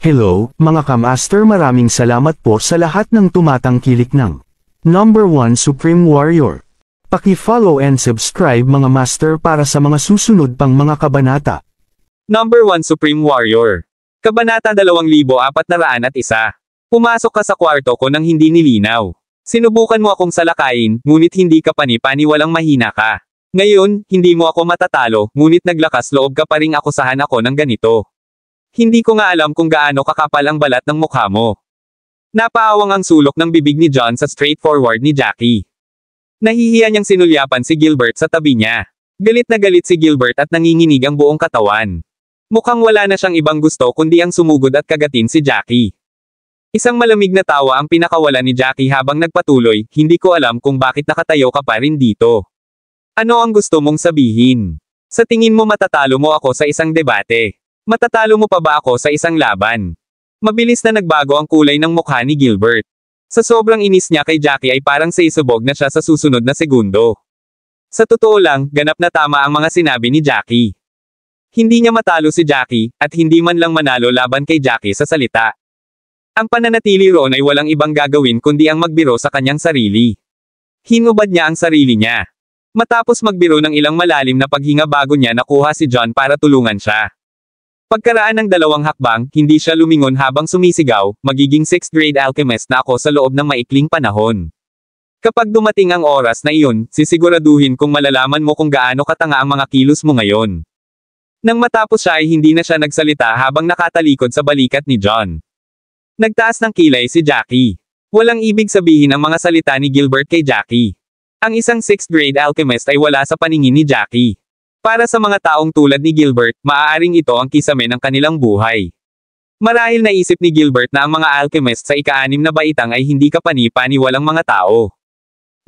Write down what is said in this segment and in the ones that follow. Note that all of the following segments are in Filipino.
Hello, mga kamaster, maraming salamat po sa lahat ng tumatangkilik ng Number 1 Supreme Warrior. Paki-follow and subscribe mga master para sa mga susunod pang mga kabanata. Number 1 Supreme Warrior. Kabanata 2401. Pumasok ka sa kwarto ko nang hindi nilinaw. Sinubukan mo akong salakayin, ngunit hindi ka pani-paniwalang mahina ka. Ngayon, hindi mo ako matatalo, ngunit naglakas loob ka pa ring akusahan ako ng ganito. Hindi ko nga alam kung gaano kakapal ang balat ng mukha mo. Napaawang ang sulok ng bibig ni John sa straightforward ni Jackie. Nahihiya niyang sinulyapan si Gilbert sa tabi niya. Galit na galit si Gilbert at nanginginig ang buong katawan. Mukhang wala na siyang ibang gusto kundi ang sumugod at kagatin si Jackie. Isang malamig na tawa ang pinakawala ni Jackie habang nagpatuloy, hindi ko alam kung bakit nakatayo ka pa rin dito. Ano ang gusto mong sabihin? Sa tingin mo matatalo mo ako sa isang debate? Matatalo mo pa ba ako sa isang laban? Mabilis na nagbago ang kulay ng mukha ni Gilbert. Sa sobrang inis niya kay Jackie ay parang sisubog na siya sa susunod na segundo. Sa totoo lang, ganap na tama ang mga sinabi ni Jackie. Hindi niya matalo si Jackie, at hindi man lang manalo laban kay Jackie sa salita. Ang pananatili roon ay walang ibang gagawin kundi ang magbiro sa kanyang sarili. Hinubad niya ang sarili niya. Matapos magbiro ng ilang malalim na paghinga bago niya nakuha si John para tulungan siya. Pagkaraan ng 2 hakbang, hindi siya lumingon habang sumisigaw, magiging 6th grade alchemist na ako sa loob ng maikling panahon. Kapag dumating ang oras na iyon, sisiguraduhin kung malalaman mo kung gaano katanga ang mga kilos mo ngayon. Nang matapos siya ay hindi na siya nagsalita habang nakatalikod sa balikat ni John. Nagtaas ng kilay si Jackie. Walang ibig sabihin ang mga salita ni Gilbert kay Jackie. Ang isang 6th grade alchemist ay wala sa paningin ni Jackie. Para sa mga taong tulad ni Gilbert, maaaring ito ang kisame ng kanilang buhay. Marahil naisip ni Gilbert na ang mga alchemist sa ika-6 na baitang ay hindi kapani-paniwalang mga tao.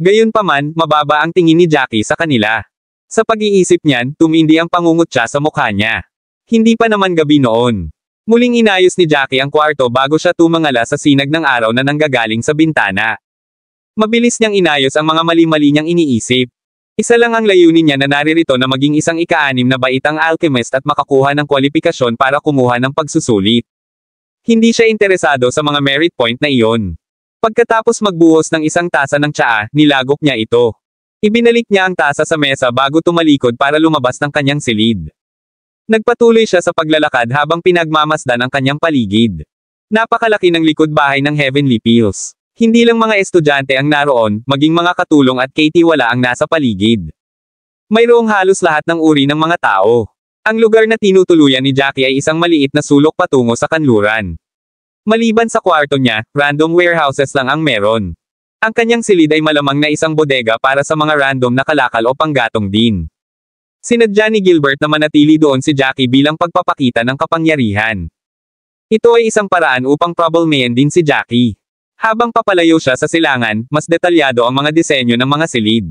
Gayunpaman, mababa ang tingin ni Jackie sa kanila. Sa pag-iisip niyan, tumindi ang pangungutya sa mukha niya. Hindi pa naman gabi noon. Muling inayos ni Jackie ang kwarto bago siya tumangala sa sinag ng araw na nanggagaling sa bintana. Mabilis niyang inayos ang mga mali-mali niyang iniisip. Isa lang ang layunin niya na naririto na maging isang ika-6 na baitang alchemist at makakuha ng kwalifikasyon para kumuha ng pagsusulit. Hindi siya interesado sa mga merit point na iyon. Pagkatapos magbuhos ng isang tasa ng tsaa, nilagok niya ito. Ibinalik niya ang tasa sa mesa bago tumalikod para lumabas ng kanyang silid. Nagpatuloy siya sa paglalakad habang pinagmamasdan ang kanyang paligid. Napakalaki ng likod bahay ng Heavenly Pills. Hindi lang mga estudyante ang naroon, maging mga katulong at Katie wala ang nasa paligid. Mayroong halos lahat ng uri ng mga tao. Ang lugar na tinutuluyan ni Jackie ay isang maliit na sulok patungo sa kanluran. Maliban sa kwarto niya, random warehouses lang ang meron. Ang kanyang silid ay malamang na isang bodega para sa mga random na kalakal o panggatong din. Sinadya ni Gilbert na manatili doon si Jackie bilang pagpapakita ng kapangyarihan. Ito ay isang paraan upang troublemayan din si Jackie. Habang papalayo siya sa silangan, mas detalyado ang mga disenyo ng mga silid.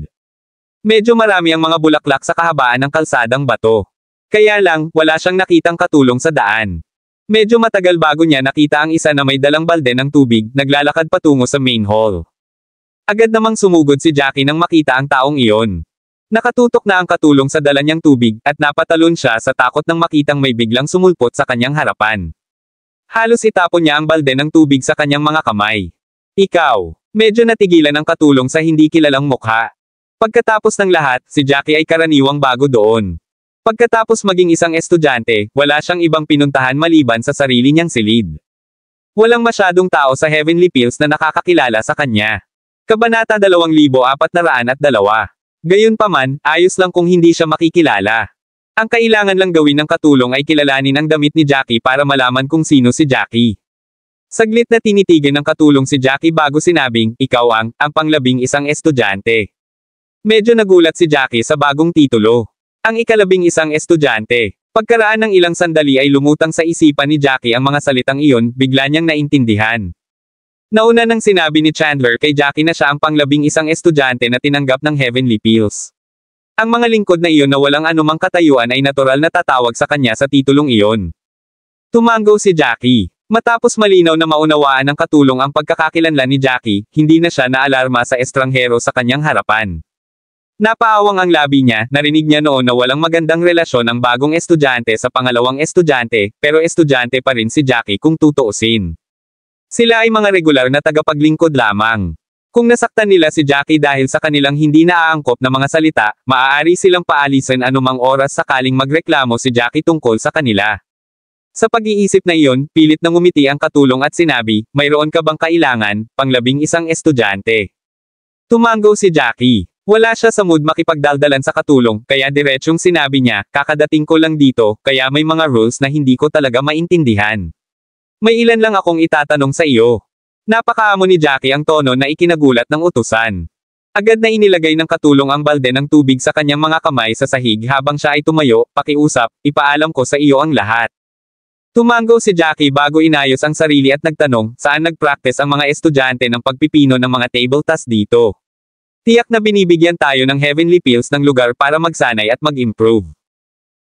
Medyo marami ang mga bulaklak sa kahabaan ng kalsadang bato. Kaya lang, wala siyang nakitang katulong sa daan. Medyo matagal bago niya nakita ang isa na may dalang balde ng tubig, naglalakad patungo sa main hall. Agad namang sumugod si Jackie nang makita ang taong iyon. Nakatutok na ang katulong sa dala niyang tubig, at napatalon siya sa takot nang makitang may biglang sumulpot sa kanyang harapan. Halos itapon niya ang balde ng tubig sa kanyang mga kamay. Ikaw. Medyo natigilan ang katulong sa hindi kilalang mukha. Pagkatapos ng lahat, si Jackie ay karaniwang bago doon. Pagkatapos maging isang estudyante, wala siyang ibang pinuntahan maliban sa sarili niyang silid. Walang masyadong tao sa Heavenly Pills na nakakakilala sa kanya. Kabanata 2402. Gayunpaman, ayos lang kung hindi siya makikilala. Ang kailangan lang gawin ng katulong ay kilalanin ang damit ni Jackie para malaman kung sino si Jackie. Saglit na tinitigan ng katulong si Jackie bago sinabing, ikaw ang panglabing isang estudyante. Medyo nagulat si Jackie sa bagong titulo. Ang ikalabing isang estudyante. Pagkaraan ng ilang sandali ay lumutang sa isipan ni Jackie ang mga salitang iyon, bigla niyang naintindihan. Nauna nang sinabi ni Chandler kay Jackie na siya ang panglabing isang estudyante na tinanggap ng Heavenly Pills. Ang mga lingkod na iyon na walang anumang katayuan ay natural na tatawag sa kanya sa titulong iyon. Tumango si Jackie. Matapos malinaw na maunawaan ng katulong ang pagkakakilanlan ni Jackie, hindi na siya naalarma sa estranghero sa kanyang harapan. Napaawang ang labi niya, narinig niya noon na walang magandang relasyon ang bagong estudyante sa pangalawang estudyante, pero estudyante pa rin si Jackie kung tutuusin. Sila ay mga regular na tagapaglingkod lamang. Kung nasaktan nila si Jackie dahil sa kanilang hindi naaangkop na mga salita, maaari silang paalisin anumang oras sakaling magreklamo si Jackie tungkol sa kanila. Sa pag-iisip na iyon, pilit na ngumiti ang katulong at sinabi, mayroon ka bang kailangan, pang-11 estudyante? Tumango si Jackie. Wala siya sa mood makipagdaldalan sa katulong, kaya diretsyong sinabi niya, kakadating ko lang dito, kaya may mga rules na hindi ko talaga maintindihan. May ilan lang akong itatanong sa iyo. Napakaamo ni Jackie ang tono na ikinagulat ng utusan. Agad na inilagay ng katulong ang balde ng tubig sa kanyang mga kamay sa sahig habang siya ay tumayo, pakiusap, ipaalam ko sa iyo ang lahat. Tumango si Jackie bago inayos ang sarili at nagtanong, saan nag-practice ang mga estudyante ng pagpipino ng mga table tasks dito? Tiyak na binibigyan tayo ng heavenly pills ng lugar para magsanay at mag-improve.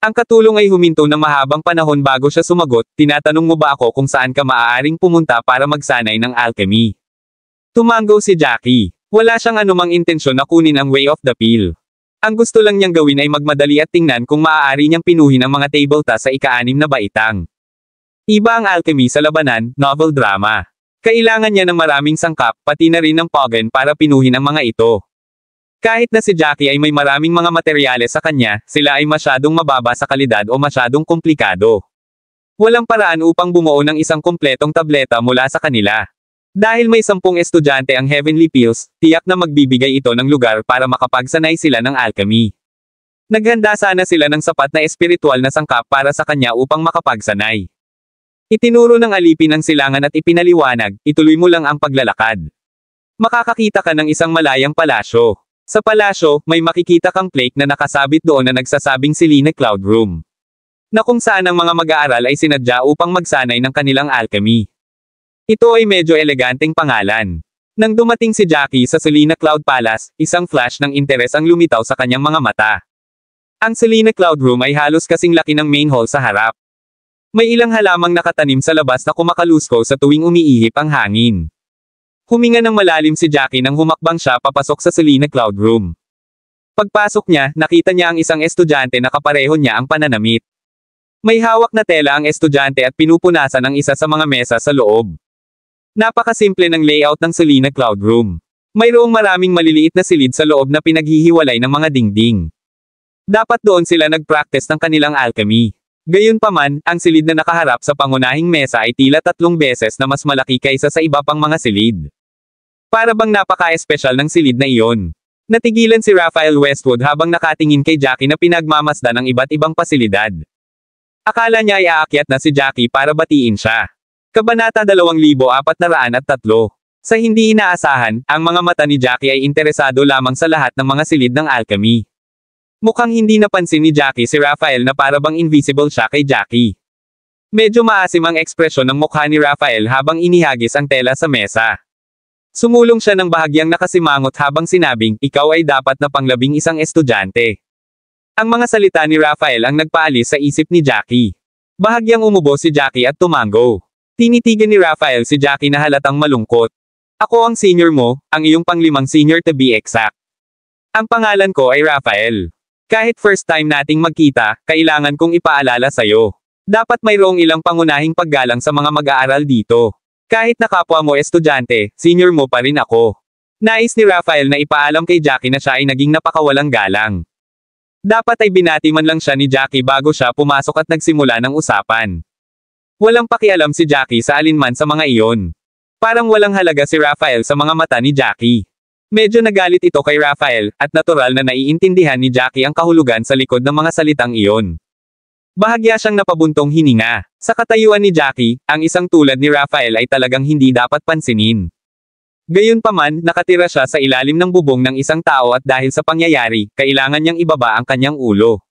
Ang katulong ay huminto ng mahabang panahon bago siya sumagot, tinatanong mo ba ako kung saan ka maaaring pumunta para magsanay ng alchemy? Tumango si Jackie. Wala siyang anumang intensyon na kunin ang way of the pill. Ang gusto lang niyang gawin ay magmadali at tingnan kung maaari niyang pinuhin ang mga table tasks sa ika-6 na baitang. Iba ang alchemy sa labanan, novel drama. Kailangan niya ng maraming sangkap, pati na rin ng pogen para pinuhin ang mga ito. Kahit na si Jackie ay may maraming mga materyales sa kanya, sila ay masyadong mababa sa kalidad o masyadong komplikado. Walang paraan upang bumuo ng isang kumpletong tableta mula sa kanila. Dahil may 10 estudyante ang heavenly pills, tiyak na magbibigay ito ng lugar para makapagsanay sila ng alchemy. Naghanda sana sila ng sapat na espiritual na sangkap para sa kanya upang makapagsanay. Itinuro ng alipin ang silangan at ipinaliwanag, ituloy mo lang ang paglalakad. Makakakita ka ng isang malayang palasyo. Sa palasyo, may makikita kang plaque na nakasabit doon na nagsasabing Selene Cloud Room. Na kung saan ang mga mag-aaral ay sinadya upang magsanay ng kanilang alchemy. Ito ay medyo eleganteng pangalan. Nang dumating si Jackie sa Selene Cloud Palace, isang flash ng interes ang lumitaw sa kanyang mga mata. Ang Selene Cloud Room ay halos kasing laki ng main hall sa harap. May ilang halamang nakatanim sa labas na kumakalusko sa tuwing umiihip ang hangin. Huminga ng malalim si Jackie nang humakbang siya papasok sa Selene Cloud Room. Pagpasok niya, nakita niya ang isang estudyante na kapareho niya ang pananamit. May hawak na tela ang estudyante at pinupunasan ang isa sa mga mesa sa loob. Napakasimple ng layout ng Selene Cloud Room. Mayroong maraming maliliit na silid sa loob na pinaghihiwalay ng mga dingding. Dapat doon sila nag-practice ng kanilang alchemy. Gayunpaman, ang silid na nakaharap sa pangunahing mesa ay tila 3 beses na mas malaki kaysa sa iba pang mga silid. Para bang napaka-espesyal ng silid na iyon. Natigilan si Raphael Westwood habang nakatingin kay Jackie na pinagmamasdan ng iba't ibang pasilidad. Akala niya ay aakyat na si Jackie para batiin siya. Kabanata 2403. Sa hindi inaasahan, ang mga mata ni Jackie ay interesado lamang sa lahat ng mga silid ng alchemy. Mukhang hindi napansin ni Jackie si Raphael na para bang invisible siya kay Jackie. Medyo maasim ang ekspresyon ng mukha ni Raphael habang inihagis ang tela sa mesa. Sumulong siya ng bahagyang nakasimangot habang sinabing, ikaw ay dapat na pang-11 estudyante. Ang mga salita ni Raphael ang nagpaalis sa isip ni Jackie. Bahagyang umubo si Jackie at tumango. Tinitigan ni Raphael si Jackie na halatang malungkot. Ako ang senior mo, ang iyong pang-5 senior to be exact. Ang pangalan ko ay Raphael. Kahit first time nating magkita, kailangan kong ipaalala sa'yo. Dapat mayroong ilang pangunahing paggalang sa mga mag-aaral dito. Kahit na kapwa mo estudyante, senior mo pa rin ako. Nais ni Raphael na ipaalam kay Jackie na siya ay naging napakawalang galang. Dapat ay binati man lang siya ni Jackie bago siya pumasok at nagsimula ng usapan. Walang pakialam si Jackie sa alinman sa mga iyon. Parang walang halaga si Raphael sa mga mata ni Jackie. Medyo nagalit ito kay Raphael, at natural na naiintindihan ni Jackie ang kahulugan sa likod ng mga salitang iyon. Bahagya siyang napabuntong hininga. Sa katayuan ni Jackie, ang isang tulad ni Raphael ay talagang hindi dapat pansinin. Gayunpaman, nakatira siya sa ilalim ng bubong ng isang tao at dahil sa pangyayari, kailangan niyang ibaba ang kanyang ulo.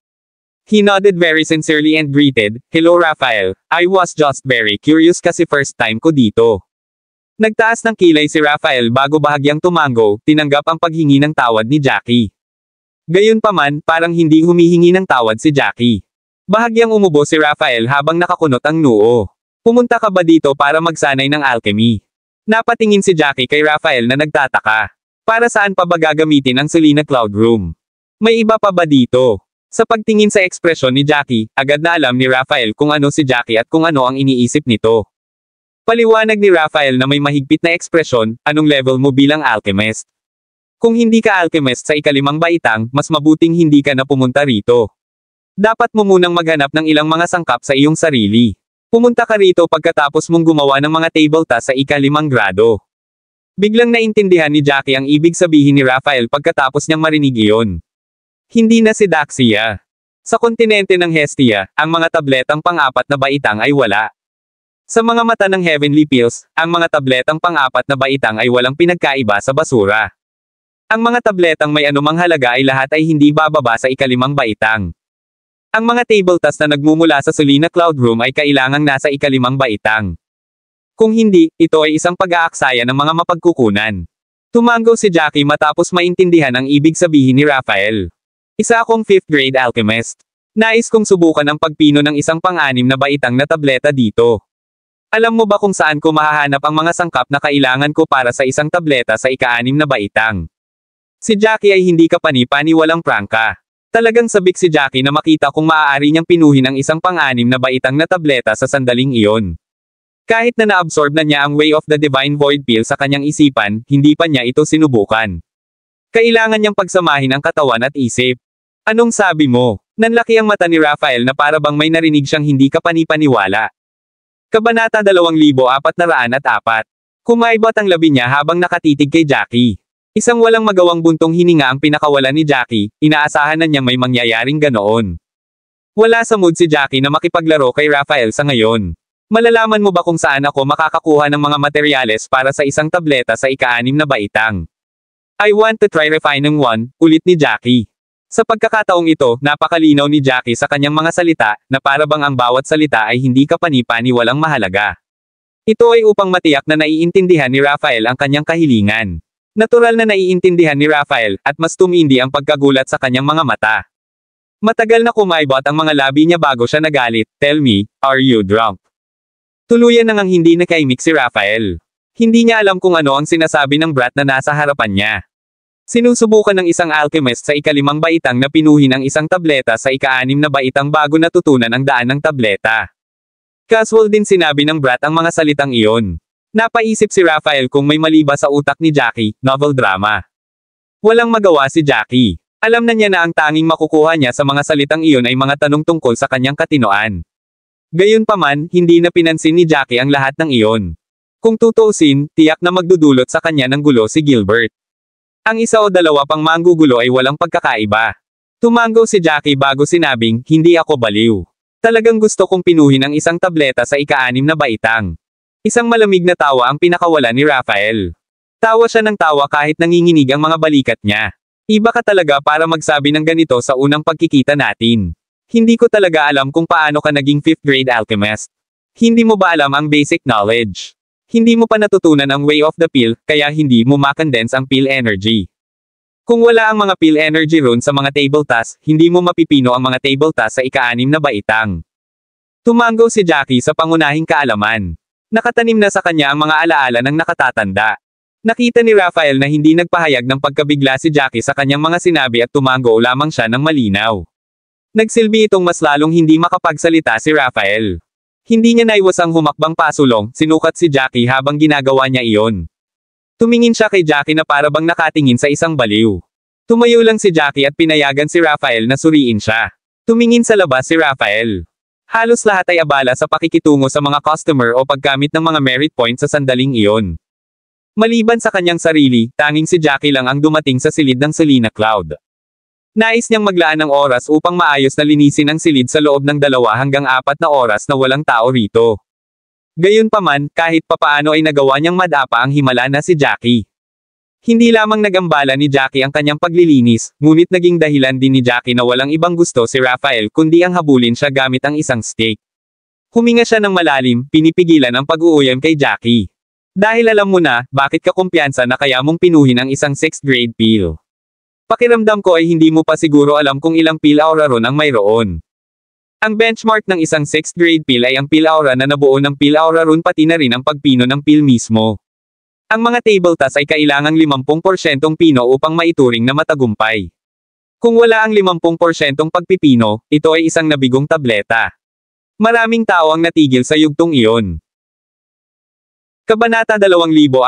He nodded very sincerely and greeted, "Hello Raphael, I was just very curious kasi first time ko dito." Nagtaas ng kilay si Raphael bago bahagyang tumango, tinanggap ang paghingi ng tawad ni Jackie. Gayunpaman, parang hindi humihingi ng tawad si Jackie. Bahagyang umubo si Raphael habang nakakunot ang noo. Pumunta ka ba dito para magsanay ng alchemy? Napatingin si Jackie kay Raphael na nagtataka. Para saan pa ba gagamitin ang Selene Cloud Room? May iba pa ba dito? Sa pagtingin sa ekspresyon ni Jackie, agad na alam ni Raphael kung ano si Jackie at kung ano ang iniisip nito. Paliwanag ni Raphael na may mahigpit na ekspresyon, anong level mo bilang alchemist? Kung hindi ka alchemist sa ikalimang baitang, mas mabuting hindi ka na pumunta rito. Dapat mo munang maghanap ng ilang mga sangkap sa iyong sarili. Pumunta ka rito pagkatapos mong gumawa ng mga table tasks sa ika-5 grado. Biglang naintindihan ni Jackie ang ibig sabihin ni Raphael pagkatapos niyang marinig iyon. Hindi na si Daxia. Sa kontinente ng Hestia, ang mga tabletang pang-4 na baitang ay wala. Sa mga mata ng Heavenly Pills, ang mga tabletang pang-4 na baitang ay walang pinagkaiba sa basura. Ang mga tabletang may anumang halaga ay lahat ay hindi bababa sa ika-5 baitang. Ang mga table tasks na nagmumula sa Sulina Cloud Room ay kailangang nasa ika-5 baitang. Kung hindi, ito ay isang pag-aaksaya ng mga mapagkukunan. Tumango si Jackie matapos maintindihan ang ibig sabihin ni Raphael. Isa akong 5th grade alchemist. Nais kong subukan ang pagpino ng isang pang-6 na baitang na tableta dito. Alam mo ba kung saan ko mahahanap ang mga sangkap na kailangan ko para sa isang tableta sa ika-6 na baitang? Si Jackie ay hindi kapani-paniwalang prangka. Talagang sabik si Jackie na makita kung maaari niyang pinuhin ang isang pang-6 na baitang na tableta sa sandaling iyon. Kahit na naabsorb na niya ang Way of the Divine Void Pill sa kanyang isipan, hindi pa niya ito sinubukan. Kailangan niyang pagsamahin ang katawan at isip. Anong sabi mo? Nanlaki ang mata ni Raphael na para bang may narinig siyang hindi kapani-paniwala. Kabanata 2404. Kumaibot ang labi niya habang nakatitig kay Jackie. Isang walang magawang buntong hininga ang pinakawalan ni Jackie, inaasahan na niyang may mangyayaring ganoon. Wala sa mood si Jackie na makipaglaro kay Raphael sa ngayon. Malalaman mo ba kung saan ako makakakuha ng mga materyales para sa isang tableta sa ika-6 na baitang? I want to try refining one, ulit ni Jackie. Sa pagkakataong ito, napakalinaw ni Jackie sa kanyang mga salita, na para bang ang bawat salita ay hindi kapani-paniwalang mahalaga. Ito ay upang matiyak na naiintindihan ni Raphael ang kanyang kahilingan. Natural na naiintindihan ni Raphael, at mas tumindi ang pagkagulat sa kanyang mga mata. Matagal na kumaibot ang mga labi niya bago siya nagalit. Tell me, are you drunk? Tuluyan nang hindi nakaimik si Raphael. Hindi niya alam kung ano ang sinasabi ng brat na nasa harapan niya. Sinusubukan ng isang alchemist sa ika-5 baitang na pinuhin ang isang tableta sa ika-6 na baitang bago natutunan ang daan ng tableta. Casual din sinabi ng brat ang mga salitang iyon. Napaisip si Raphael kung may mali ba sa utak ni Jackie, novel drama. Walang magawa si Jackie. Alam na niya na ang tanging makukuha niya sa mga salitang iyon ay mga tanong tungkol sa kanyang katinoan. Gayunpaman, hindi na pinansin ni Jackie ang lahat ng iyon. Kung tutuusin, tiyak na magdudulot sa kanya ng gulo si Gilbert. Ang isa o dalawa pang manggugulo ay walang pagkakaiba. Tumango si Jackie bago sinabing, hindi ako baliw. Talagang gusto kong pinuhin ang isang tableta sa ika-6 na baitang. Isang malamig na tawa ang pinakawala ni Raphael. Tawa siya ng tawa kahit nanginginig ang mga balikat niya. Iba ka talaga para magsabi ng ganito sa unang pagkikita natin. Hindi ko talaga alam kung paano ka naging 5th grade alchemist. Hindi mo ba alam ang basic knowledge? Hindi mo pa natutunan ang Way of the Pill, kaya hindi mo makondense ang pill energy. Kung wala ang mga pill energy rune sa mga table tasks, hindi mo mapipino ang mga table tasks sa ika-6 na baitang. Tumango si Jackie sa pangunahing kaalaman. Nakatanim na sa kanya ang mga alaala ng nakatatanda. Nakita ni Raphael na hindi nagpahayag ng pagkabigla si Jackie sa kanyang mga sinabi at tumango lamang siya ng malinaw. Nagsilbi itong mas lalong hindi makapagsalita si Raphael. Hindi niya naiwasang humakbang pasulong, sinukat si Jackie habang ginagawa niya iyon. Tumingin siya kay Jackie na para bang nakatingin sa isang baliw. Tumayo lang si Jackie at pinayagan si Raphael na suriin siya. Tumingin sa labas si Raphael. Halos lahat ay abala sa pakikitungo sa mga customer o paggamit ng mga merit points sa sandaling iyon. Maliban sa kanyang sarili, tanging si Jackie lang ang dumating sa silid ng Sulina Cloud. Nais niyang maglaan ng oras upang maayos na linisin ang silid sa loob ng 2 hanggang 4 na oras na walang tao rito. Gayunpaman, kahit papaano ay nagawa niyang madapa ang himala na si Jackie. Hindi lamang nagambala ni Jackie ang kanyang paglilinis, ngunit naging dahilan din ni Jackie na walang ibang gusto si Raphael kundi ang habulin siya gamit ang isang stick. Huminga siya ng malalim, pinipigilan ang pag-uuyam kay Jackie. Dahil alam mo na, bakit ka kumpiyansa na kaya mong pinuhin ang isang 6th grade pill. Pakiramdam ko ay hindi mo pa siguro alam kung ilang pill aura ron ang mayroon. Ang benchmark ng isang 6th grade pill ay ang pill aura na nabuo ng pill aura rune pati na rin ang pagpino ng pill mismo. Ang mga table tasks ay kailangang 50% pino upang maituring na matagumpay. Kung wala ang 50% pagpipino, ito ay isang nabigong tableta. Maraming tao ang natigil sa yugtong iyon. Kabanata 2405.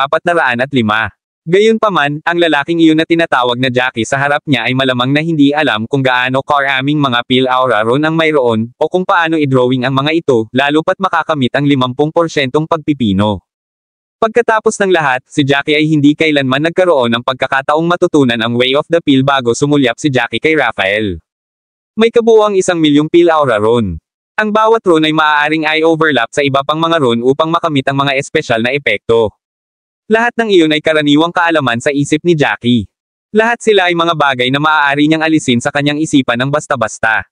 Gayunpaman, ang lalaking iyon na tinatawag na Jackie sa harap niya ay malamang na hindi alam kung gaano karaming mga pil aura ron ang mayroon, o kung paano i-drawing ang mga ito, lalo pat makakamit ang 50% pagpipino. Pagkatapos ng lahat, si Jackie ay hindi kailanman nagkaroon ng pagkakataong matutunan ang way of the pill bago sumulyap si Jackie kay Raphael. May kabuuang 1,000,000 pil aura ron. Ang bawat rune ay maaaring i-overlap sa iba pang mga rune upang makamit ang mga espesyal na epekto. Lahat ng iyon ay karaniwang kaalaman sa isip ni Jackie. Lahat sila ay mga bagay na maaari niyang alisin sa kanyang isipan ng basta-basta.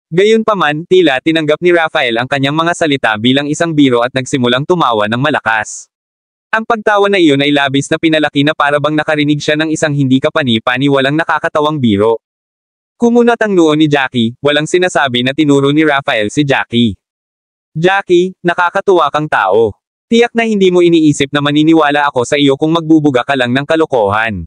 Gayunpaman, tila tinanggap ni Raphael ang kanyang mga salita bilang isang biro at nagsimulang tumawa ng malakas. Ang pagtawa na iyon ay labis na pinalaki na para bang nakarinig siya ng isang hindi kapani-paniwalang nakakatawang biro. Kumunat ang noo ni Jackie, walang sinasabi na tinuro ni Raphael si Jackie. Jackie, nakakatuwa kang tao. Tiyak na hindi mo iniisip na maniniwala ako sa iyo kung magbubuga ka lang ng kalokohan.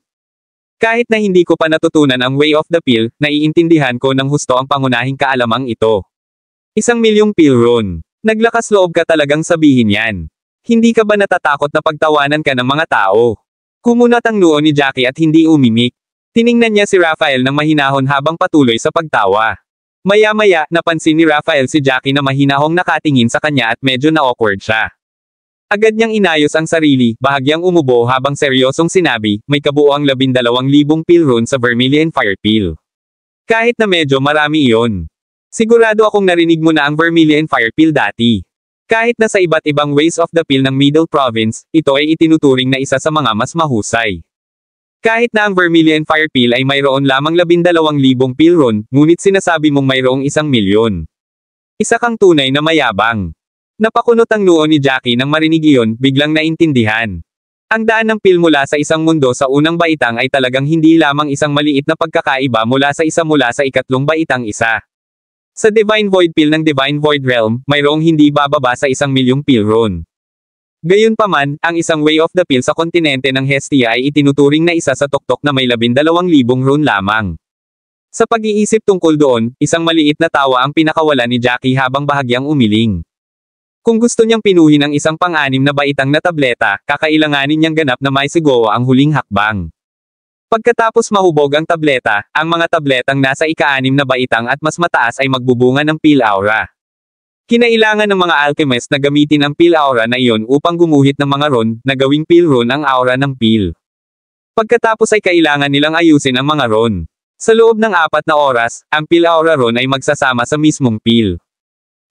Kahit na hindi ko pa natutunan ang way of the pill, naiintindihan ko ng husto ang pangunahing kaalamang ito. 1,000,000 pill rune. Naglakas loob ka talagang sabihin yan. Hindi ka ba natatakot na pagtawanan ka ng mga tao? Kumunat ang noo ni Jackie at hindi umimik. Tiningnan niya si Raphael ng mahinahon habang patuloy sa pagtawa. Maya-maya, napansin ni Raphael si Jackie na mahinahong nakatingin sa kanya at medyo na-awkward siya. Agad niyang inayos ang sarili, bahagyang umubo habang seryosong sinabi, may kabuuang 12,000 pill rune sa Vermilion Fire Pill. Kahit na medyo marami iyon. Sigurado akong narinig mo na ang Vermilion Fire Pill dati. Kahit na sa iba't ibang ways of the pill ng Middle Province, ito ay itinuturing na isa sa mga mas mahusay. Kahit na ang Vermilion Fire Pill ay mayroon lamang 12,000 pill rune, ngunit sinasabi mong mayroong 1,000,000. Isa kang tunay na mayabang. Napakunot ang noo ni Jackie nang marinig iyon, biglang naintindihan. Ang daan ng pill mula sa isang mundo sa unang baitang ay talagang hindi lamang isang maliit na pagkakaiba mula sa ikatlong baitang isa. Sa Divine Void Pill ng Divine Void Realm, mayroong hindi bababa sa 1,000,000 pill rune. Gayunpaman, ang isang way of the pill sa kontinente ng Hestia ay itinuturing na isa sa tuktok na may 12,000 rune lamang. Sa pag-iisip tungkol doon, isang maliit na tawa ang pinakawala ni Jackie habang bahagyang umiling. Kung gusto niyang pinuhin ang isang pang-anim na baitang na tableta, kakailanganin niyang ganap na maisigawa ang huling hakbang. Pagkatapos mahubog ang tableta, ang mga tabletang nasa ika-6 na baitang at mas mataas ay magbubunga ng pill aura. Kinailangan ng mga alchemist na gamitin ang pill aura na iyon upang gumuhit ng mga rune, na gawing pill rune ang aura ng pill. Pagkatapos ay kailangan nilang ayusin ang mga rune. Sa loob ng 4 na oras, ang pill aura rune ay magsasama sa mismong pill.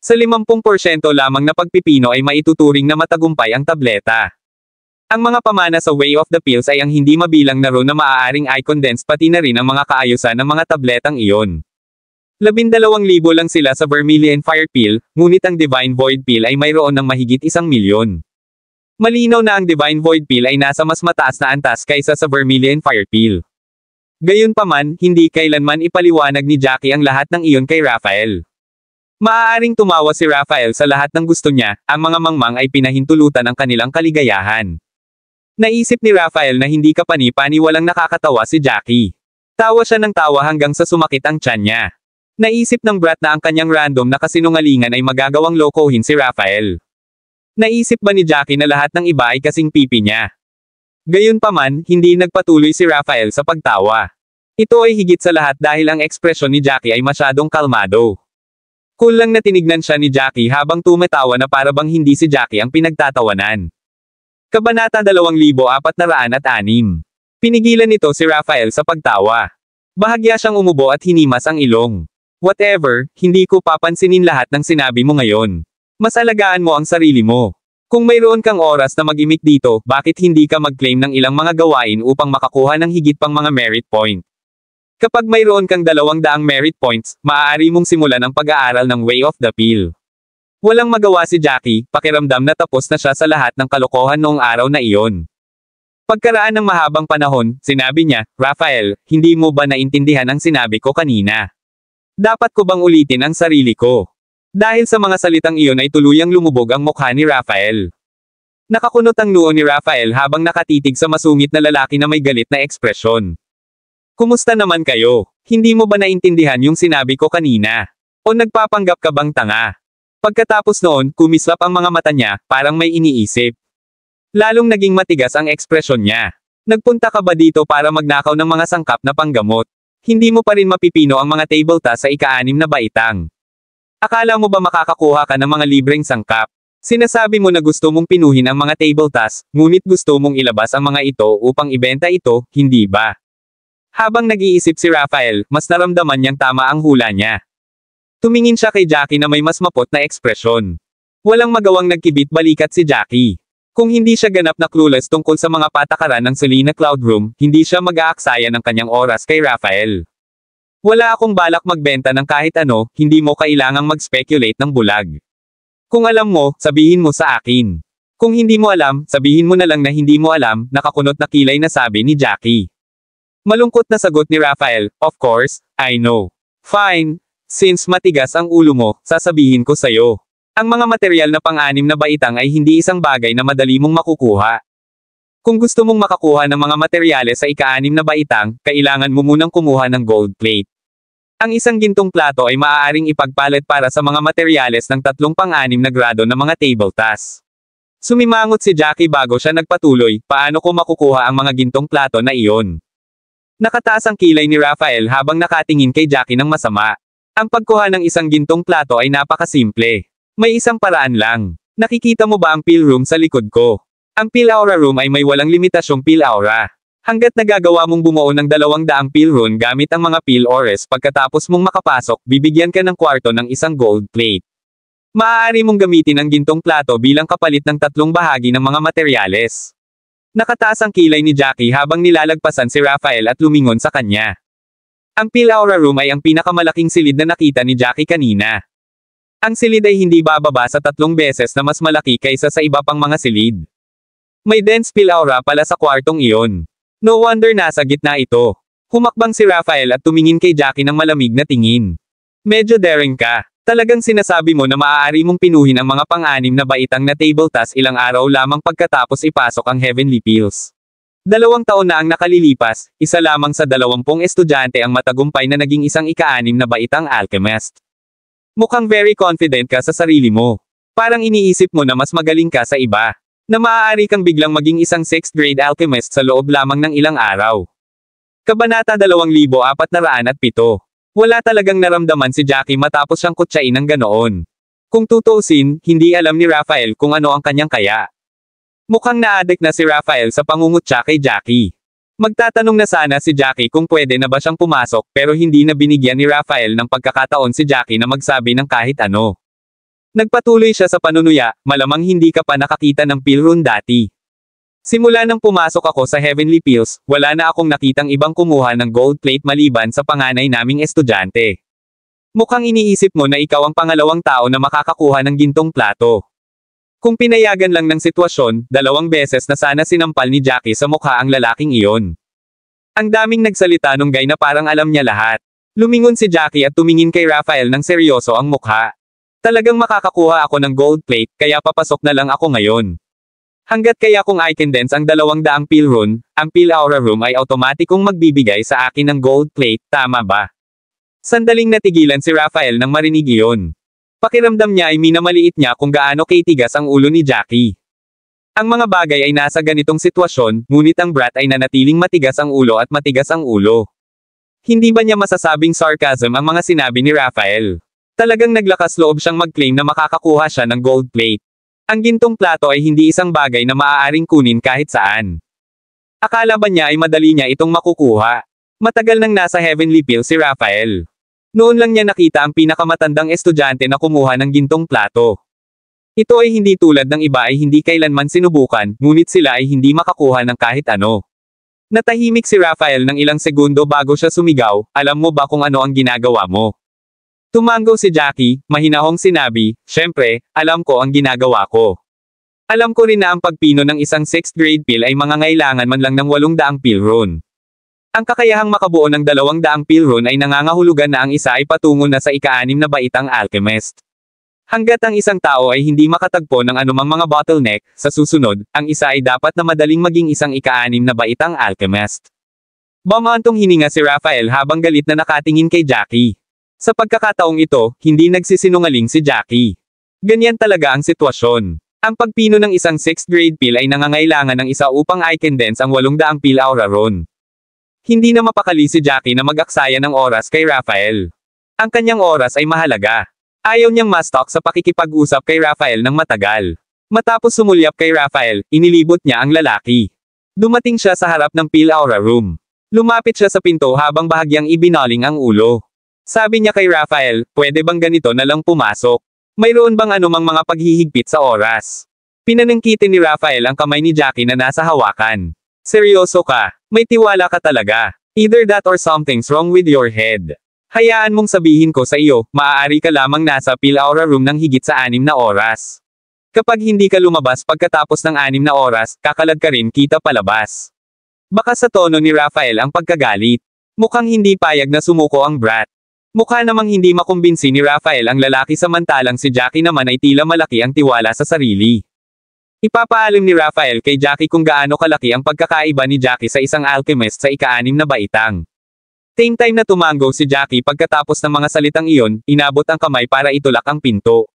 Sa 50% lamang na pagpipino ay maituturing na matagumpay ang tableta. Ang mga pamana sa way of the pills ay ang hindi mabilang na rune na maaaring i-condense pati na rin ang mga kaayusan ng mga tabletang iyon. 12,000 lang sila sa Vermilion Fire Pill, ngunit ang Divine Void Pill ay mayroon ng mahigit 1,000,000. Malinaw na ang Divine Void Pill ay nasa mas mataas na antas kaysa sa Vermilion Fire Pill. Gayunpaman, hindi kailanman ipaliwanag ni Jackie ang lahat ng iyon kay Raphael. Maaaring tumawa si Raphael sa lahat ng gusto niya, ang mga mangmang ay pinahintulutan ang kanilang kaligayahan. Naisip ni Raphael na hindi kapani-paniwalang nakakatawa si Jackie. Tawa siya ng tawa hanggang sa sumakit ang tiyan niya. Naisip ng brat na ang kanyang random na kasinungalingan ay magagawang lokohin si Raphael. Naisip ba ni Jackie na lahat ng iba ay kasing pipi niya? Gayunpaman, hindi nagpatuloy si Raphael sa pagtawa. Ito ay higit sa lahat dahil ang ekspresyon ni Jackie ay masyadong kalmado. Kulang na tinignan siya ni Jackie habang tumatawa na para bang hindi si Jackie ang pinagtatawanan. Kabanata 2406. Pinigilan nito si Raphael sa pagtawa. Bahagya siyang umubo at hinimas ang ilong. Whatever, hindi ko papansinin lahat ng sinabi mo ngayon. Mas alagaan mo ang sarili mo. Kung mayroon kang oras na mag-imik dito, bakit hindi ka mag-claim ng ilang mga gawain upang makakuha ng higit pang mga merit point? Kapag mayroon kang 200 merit points, maaari mong simulan ang pag-aaral ng way of the pill. Walang magawa si Jackie, pakiramdam na tapos na siya sa lahat ng kalokohan noong araw na iyon. Pagkaraan ng mahabang panahon, sinabi niya, Raphael, hindi mo ba naintindihan ang sinabi ko kanina? Dapat ko bang ulitin ang sarili ko? Dahil sa mga salitang iyon ay tuluyang lumubog ang mukha ni Raphael. Nakakunot ang noo ni Raphael habang nakatitig sa masungit na lalaki na may galit na ekspresyon. Kumusta naman kayo? Hindi mo ba naintindihan yung sinabi ko kanina? O nagpapanggap ka bang tanga? Pagkatapos noon, kumislap ang mga mata niya, parang may iniisip. Lalong naging matigas ang ekspresyon niya. Nagpunta ka ba dito para magnakaw ng mga sangkap na panggamot? Hindi mo pa rin mapipino ang mga table tas sa ika-6 na baitang. Akala mo ba makakakuha ka ng mga libreng sangkap? Sinasabi mo na gusto mong pinuhin ang mga table tas, ngunit gusto mong ilabas ang mga ito upang ibenta ito, hindi ba? Habang nag-iisip si Raphael, mas naramdaman niyang tama ang hula niya. Tumingin siya kay Jackie na may mas mapot na ekspresyon. Walang magawang nagkibit balikat si Jackie. Kung hindi siya ganap na clueless tungkol sa mga patakaran ng Selena Cloud Room, hindi siya mag-aaksaya ng kanyang oras kay Raphael. Wala akong balak magbenta ng kahit ano, hindi mo kailangang mag-speculate ng bulag. Kung alam mo, sabihin mo sa akin. Kung hindi mo alam, sabihin mo na lang na hindi mo alam, nakakunot na kilay na sabi ni Jackie. Malungkot na sagot ni Raphael, of course, I know. Fine, since matigas ang ulo mo, sasabihin ko sa'yo. Ang mga material na pang-6 na baitang ay hindi isang bagay na madali mong makukuha. Kung gusto mong makakuha ng mga materyales sa ika-6 na baitang, kailangan mo munang kumuha ng gold plate. Ang isang gintong plato ay maaaring ipagpalit para sa mga materyales ng 3 pang-6 na grado ng mga table tas. Sumimangot si Jackie bago siya nagpatuloy, paano ko makukuha ang mga gintong plato na iyon? Nakataas ang kilay ni Raphael habang nakatingin kay Jackie ng masama. Ang pagkuha ng isang gintong plato ay napakasimple. May isang paraan lang. Nakikita mo ba ang peel room sa likod ko? Ang peel aura room ay may walang limitasyong peel aura. Hanggat nagagawa mong bumuo ng 200 peel room gamit ang mga peel ores pagkatapos mong makapasok, bibigyan ka ng kwarto ng isang gold plate. Maaari mong gamitin ang gintong plato bilang kapalit ng 3 bahagi ng mga materyales. Nakataas ang kilay ni Jackie habang nilalagpasan si Raphael at lumingon sa kanya. Ang peel aura room ay ang pinakamalaking silid na nakita ni Jackie kanina. Ang silid ay hindi bababa sa 3 beses na mas malaki kaysa sa iba pang mga silid. May dense peel aura pala sa kwartong iyon. No wonder nasa gitna ito. Humakbang si Raphael at tumingin kay Jackie ng malamig na tingin. Medyo daring ka. Talagang sinasabi mo na maaari mong pinuhin ang mga pang-6 na baitang na table tas ilang araw lamang pagkatapos ipasok ang Heavenly Pills. 2 taon na ang nakalilipas, isa lamang sa 20 estudyante ang matagumpay na naging isang ika-6 na baitang alchemist. Mukhang very confident ka sa sarili mo. Parang iniisip mo na mas magaling ka sa iba. Na maaari kang biglang maging isang 6th grade alchemist sa loob lamang ng ilang araw. Kabanata 2407. Wala talagang naramdaman si Jackie matapos siyang kutsain ng ganoon. Kung tutuusin, hindi alam ni Raphael kung ano ang kanyang kaya. Mukhang na-addict na si Raphael sa pangungutya kay Jackie. Magtatanong na sana si Jackie kung pwede na ba siyang pumasok pero hindi na binigyan ni Raphael ng pagkakataon si Jackie na magsabi ng kahit ano. Nagpatuloy siya sa panunuya, malamang hindi ka pa nakakita ng peel room dati. Simula nang pumasok ako sa Heavenly Pills, wala na akong nakitang ibang kumuha ng gold plate maliban sa panganay naming estudyante. Mukhang iniisip mo na ikaw ang pangalawang tao na makakakuha ng gintong plato. Kung pinayagan lang ng sitwasyon, 2 beses na sana sinampal ni Jackie sa mukha ang lalaking iyon. Ang daming nagsalita nung guy na parang alam niya lahat. Lumingon si Jackie at tumingin kay Raphael ng seryoso ang mukha. Talagang makakakuha ako ng gold plate, kaya papasok na lang ako ngayon. Hanggat kaya kung I condense ang 200 peel room, ang peel aura room ay automatikong magbibigay sa akin ng gold plate, tama ba? Sandaling natigilan si Raphael nang marinig iyon. Pakiramdam niya ay minamaliit niya kung gaano katigas ang ulo ni Jackie. Ang mga bagay ay nasa ganitong sitwasyon, ngunit ang brat ay nanatiling matigas ang ulo at matigas ang ulo. Hindi ba niya masasabing sarcasm ang mga sinabi ni Raphael? Talagang naglakas loob siyang mag-claim na makakakuha siya ng gold plate. Ang gintong plato ay hindi isang bagay na maaaring kunin kahit saan. Akala ba niya ay madali niya itong makukuha? Matagal nang nasa Heavenly Pills si Raphael. Noon lang niya nakita ang pinakamatandang estudyante na kumuha ng gintong plato. Ito ay hindi tulad ng iba ay hindi kailanman sinubukan, ngunit sila ay hindi makakuha ng kahit ano. Natahimik si Raphael ng ilang segundo bago siya sumigaw, alam mo ba kung ano ang ginagawa mo? Tumango si Jackie, mahinahong sinabi, syempre, alam ko ang ginagawa ko. Alam ko rin na ang pagpino ng isang 6th grade peel ay mangangailangan man lang ng 800 peel rune. Ang kakayahang makabuo ng 200 peel rune ay nangangahulugan na ang isa ay patungo na sa ika-6 na baitang alchemist. Hanggat ang isang tao ay hindi makatagpo ng anumang mga bottleneck, sa susunod, ang isa ay dapat na madaling maging isang ika-6 na baitang alchemist. Bumantong hininga si Raphael habang galit na nakatingin kay Jackie. Sa pagkakataong ito, hindi nagsisinungaling si Jackie. Ganyan talaga ang sitwasyon. Ang pagpino ng isang 6th grade pill ay nangangailangan ng isa upang i-condense ang 800 pill aura ron. Hindi na mapakali si Jackie na mag-aksaya ng oras kay Raphael. Ang kanyang oras ay mahalaga. Ayaw niyang ma-stalk sa pakikipag-usap kay Raphael ng matagal. Matapos sumulyap kay Raphael, inilibot niya ang lalaki. Dumating siya sa harap ng pill aura room. Lumapit siya sa pinto habang bahagyang ibinaling ang ulo. Sabi niya kay Raphael, pwede bang ganito na lang pumasok? Mayroon bang anumang mga paghihigpit sa oras? Pinanangkitin ni Raphael ang kamay ni Jackie na nasa hawakan. Seryoso ka? May tiwala ka talaga. Either that or something's wrong with your head. Hayaan mong sabihin ko sa iyo, maaari ka lamang nasa pill aura room ng higit sa 6 na oras. Kapag hindi ka lumabas pagkatapos ng 6 na oras, kakalad ka rin kita palabas. Baka sa tono ni Raphael ang pagkagalit. Mukhang hindi payag na sumuko ang brat. Mukha namang hindi makumbinsi ni Raphael ang lalaki samantalang si Jackie naman ay tila malaki ang tiwala sa sarili. Ipapaalam ni Raphael kay Jackie kung gaano kalaki ang pagkakaiba ni Jackie sa isang alchemist sa ika-6 na baitang. Same time na tumango si Jackie pagkatapos ng mga salitang iyon, inabot ang kamay para itulak ang pinto.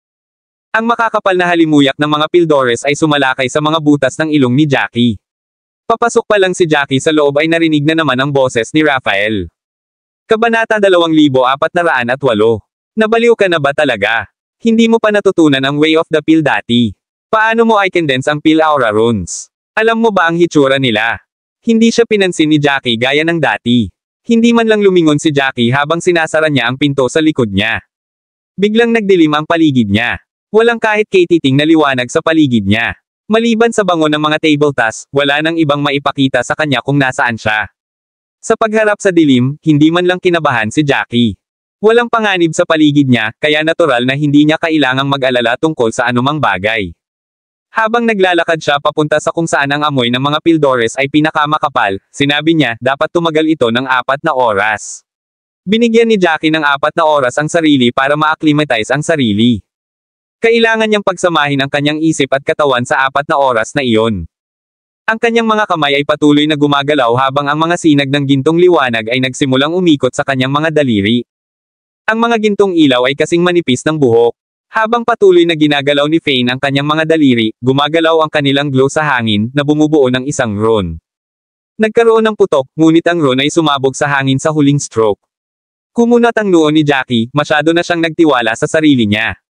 Ang makakapal na halimuyak ng mga pildores ay sumalakay sa mga butas ng ilong ni Jackie. Papasok pa lang si Jackie sa loob ay narinig na naman ang boses ni Raphael. Kabanata 2408. Nabaliw ka na ba talaga? Hindi mo pa natutunan ang way of the pill dati. Paano mo i-condense ang pill aura runes? Alam mo ba ang hitsura nila? Hindi siya pinansin ni Jackie gaya ng dati. Hindi man lang lumingon si Jackie habang sinasara niya ang pinto sa likod niya. Biglang nagdilim ang paligid niya. Walang kahit katiting na liwanag sa paligid niya. Maliban sa bango ng mga table tasks, wala nang ibang maipakita sa kanya kung nasaan siya. Sa pagharap sa dilim, hindi man lang kinabahan si Jackie. Walang panganib sa paligid niya, kaya natural na hindi niya kailangang mag-alala tungkol sa anumang bagay. Habang naglalakad siya papunta sa kung saan ang amoy ng mga pildores ay pinakamakapal, sinabi niya, dapat tumagal ito ng 4 na oras. Binigyan ni Jackie ng 4 na oras ang sarili para ma-acclimatize ang sarili. Kailangan niyang pagsamahin ang kanyang isip at katawan sa 4 na oras na iyon. Ang kanyang mga kamay ay patuloy na gumagalaw habang ang mga sinag ng gintong liwanag ay nagsimulang umikot sa kanyang mga daliri. Ang mga gintong ilaw ay kasing manipis ng buhok. Habang patuloy na ginagalaw ni Fane ang kanyang mga daliri, gumagalaw ang kanilang glow sa hangin na bumubuo ng isang rune. Nagkaroon ng putok, ngunit ang rune ay sumabog sa hangin sa huling stroke. Kumunat ang noo ni Jackie, masyado na siyang nagtiwala sa sarili niya.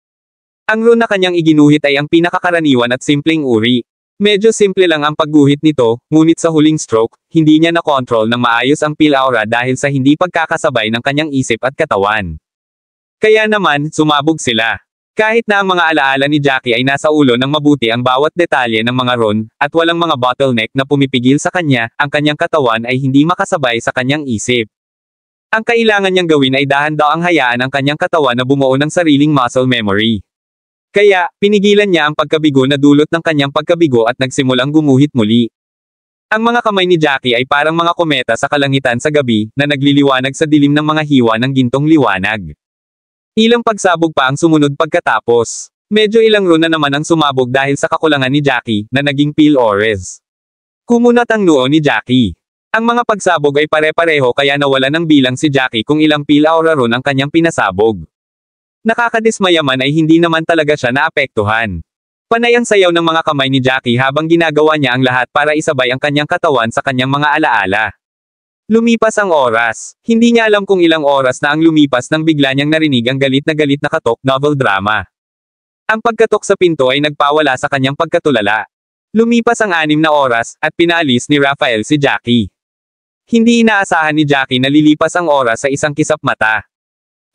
Ang rune na kanyang iginuhit ay ang pinakakaraniwan at simpleng uri. Medyo simple lang ang pagguhit nito, ngunit sa huling stroke, hindi niya na-control ng maayos ang pill aura dahil sa hindi pagkakasabay ng kanyang isip at katawan. Kaya naman, sumabog sila. Kahit na ang mga alaala ni Jackie ay nasa ulo ng mabuti ang bawat detalye ng mga rune, at walang mga bottleneck na pumipigil sa kanya, ang kanyang katawan ay hindi makasabay sa kanyang isip. Ang kailangan niyang gawin ay dahan-dahang hayaan ang kanyang katawan na bumuo ng sariling muscle memory. Kaya, pinigilan niya ang pagkabigo na dulot ng kanyang pagkabigo at nagsimulang gumuhit muli. Ang mga kamay ni Jackie ay parang mga kometa sa kalangitan sa gabi, na nagliliwanag sa dilim ng mga hiwa ng gintong liwanag. Ilang pagsabog pa ang sumunod pagkatapos. Medyo ilang rune na naman ang sumabog dahil sa kakulangan ni Jackie, na naging pill ores. Kumunat ang noo ni Jackie. Ang mga pagsabog ay pare-pareho kaya nawala ng bilang si Jackie kung ilang pill aura rune ang kanyang pinasabog. Nakakadismaya man ay hindi naman talaga siya naapektuhan. Panay ang sayaw ng mga kamay ni Jackie habang ginagawa niya ang lahat para isabay ang kanyang katawan sa kanyang mga alaala. Lumipas ang oras. Hindi niya alam kung ilang oras na ang lumipas nang bigla niyang narinig ang galit na katok novel drama. Ang pagkatok sa pinto ay nagpawala sa kanyang pagkatulala. Lumipas ang 6 na oras, at pinaalis ni Raphael si Jackie. Hindi inaasahan ni Jackie na lilipas ang oras sa isang kisap mata.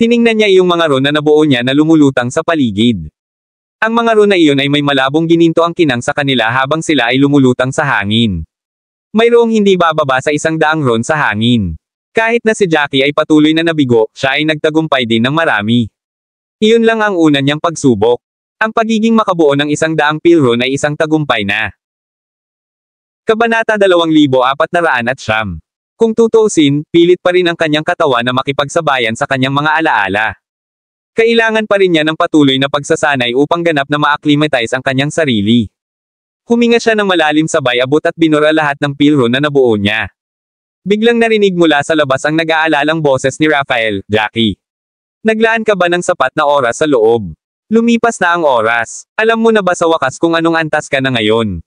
Tiningnan niya yung mga rune na nabuo niya na lumulutang sa paligid. Ang mga rune na iyon ay may malabong gininto ang kinang sa kanila habang sila ay lumulutang sa hangin. Mayroong hindi bababa sa 100 rune sa hangin. Kahit na si Jackie ay patuloy na nabigo, siya ay nagtagumpay din ng marami. Iyon lang ang una niyang pagsubok. Ang pagiging makabuo ng 100 pill rune ay isang tagumpay na. Kabanata 2409. Kung tutuusin, pilit pa rin ang kanyang katawan na makipagsabayan sa kanyang mga alaala. Kailangan pa rin niya ng patuloy na pagsasanay upang ganap na ma-acclimatize ang kanyang sarili. Huminga siya ng malalim sabay abot at binura lahat ng pill rune na nabuo niya. Biglang narinig mula sa labas ang nag-aalalang boses ni Rafael, Jackie. Naglaan ka ba ng sapat na oras sa loob? Lumipas na ang oras. Alam mo na ba sa wakas kung anong antas ka na ngayon?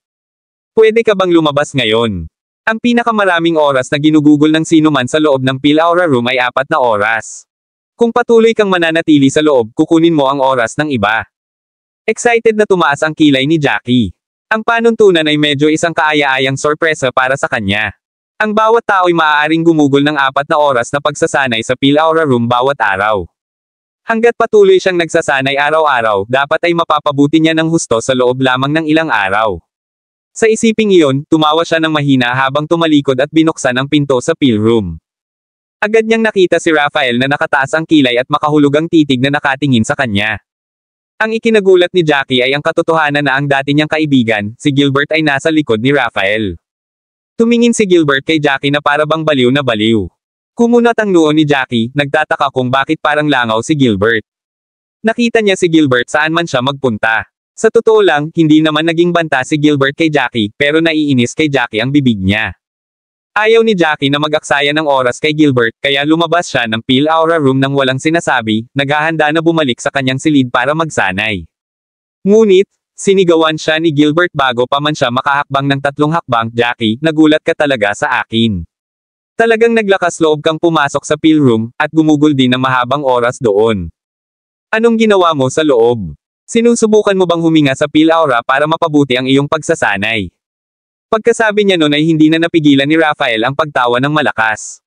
Pwede ka bang lumabas ngayon? Ang pinakamaraming oras na ginugugol ng sino man sa loob ng PhilAura room ay 4 na oras. Kung patuloy kang mananatili sa loob, kukunin mo ang oras ng iba. Excited na tumaas ang kilay ni Jackie. Ang panuntunan ay medyo isang kaaya-ayang sorpresa para sa kanya. Ang bawat tao'y maaaring gumugol ng 4 na oras na pagsasanay sa PhilAura room bawat araw. Hanggat patuloy siyang nagsasanay araw-araw, dapat ay mapapabuti niya ng husto sa loob lamang ng ilang araw. Sa isiping iyon, tumawa siya ng mahina habang tumalikod at binuksan ang pinto sa Phil room. Agad niyang nakita si Rafael na nakataas ang kilay at makahulugang titig na nakatingin sa kanya. Ang ikinagulat ni Jackie ay ang katotohanan na ang dati niyang kaibigan, si Gilbert ay nasa likod ni Rafael. Tumingin si Gilbert kay Jackie na para bang baliw na baliw. Kumunat ang noo ni Jackie, nagtataka kung bakit parang langaw si Gilbert. Nakita niya si Gilbert saan man siya magpunta. Sa totoo lang, hindi naman naging banta si Gilbert kay Jackie, pero naiinis kay Jackie ang bibig niya. Ayaw ni Jackie na mag-aksaya ng oras kay Gilbert, kaya lumabas siya ng PhilAura room nang walang sinasabi, naghahanda na bumalik sa kanyang silid para magsanay. Ngunit, sinigawan siya ni Gilbert bago pa man siya makahakbang ng 3 hakbang, Jackie, nagulat ka talaga sa akin. Talagang naglakas loob kang pumasok sa Phil room, at gumugol din ng mahabang oras doon. Anong ginawa mo sa loob? Sinusubukan mo bang huminga sa PhilAura para mapabuti ang iyong pagsasanay? Pagkasabi niya noon ay hindi na napigilan ni Rafael ang pagtawa ng malakas.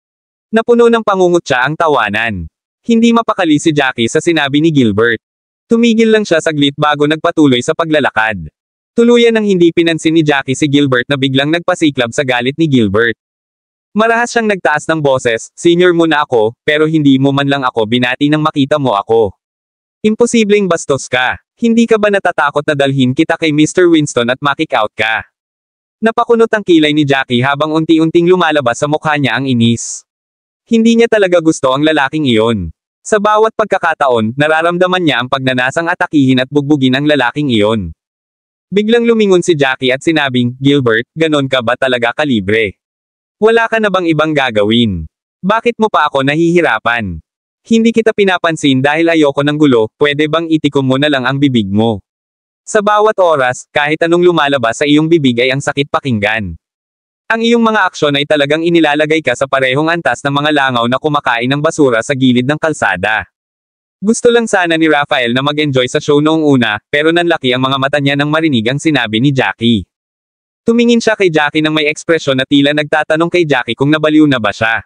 Napuno ng pangungutya ang tawanan. Hindi mapakali si Jackie sa sinabi ni Gilbert. Tumigil lang siya saglit bago nagpatuloy sa paglalakad. Tuluyan ng hindi pinansin ni Jackie si Gilbert na biglang nagpasiklab sa galit ni Gilbert. Marahas siyang nagtaas ng boses, senior mo na ako, pero hindi mo man lang ako binati nang makita mo ako. Imposibleng bastos ka. Hindi ka ba natatakot na dalhin kita kay Mr. Winston at makick out ka? Napakunot ang kilay ni Jackie habang unti-unting lumalabas sa mukha niya ang inis. Hindi niya talaga gusto ang lalaking iyon. Sa bawat pagkakataon, nararamdaman niya ang pagnanasang atakihin at bugbugin ang lalaking iyon. Biglang lumingon si Jackie at sinabing, Gilbert, ganon ka ba talaga kalibre? Wala ka na bang ibang gagawin? Bakit mo pa ako nahihirapan? Hindi kita pinapansin dahil ayoko ng gulo, pwede bang itikom mo na lang ang bibig mo? Sa bawat oras, kahit anong lumalabas sa iyong bibig ay ang sakit pakinggan. Ang iyong mga aksyon ay talagang inilalagay ka sa parehong antas ng mga langaw na kumakain ng basura sa gilid ng kalsada. Gusto lang sana ni Rafael na mag-enjoy sa show noong una, pero nanlaki ang mga mata niya nang marinig ang sinabi ni Jackie. Tumingin siya kay Jackie nang may ekspresyon na tila nagtatanong kay Jackie kung nabaliw na ba siya.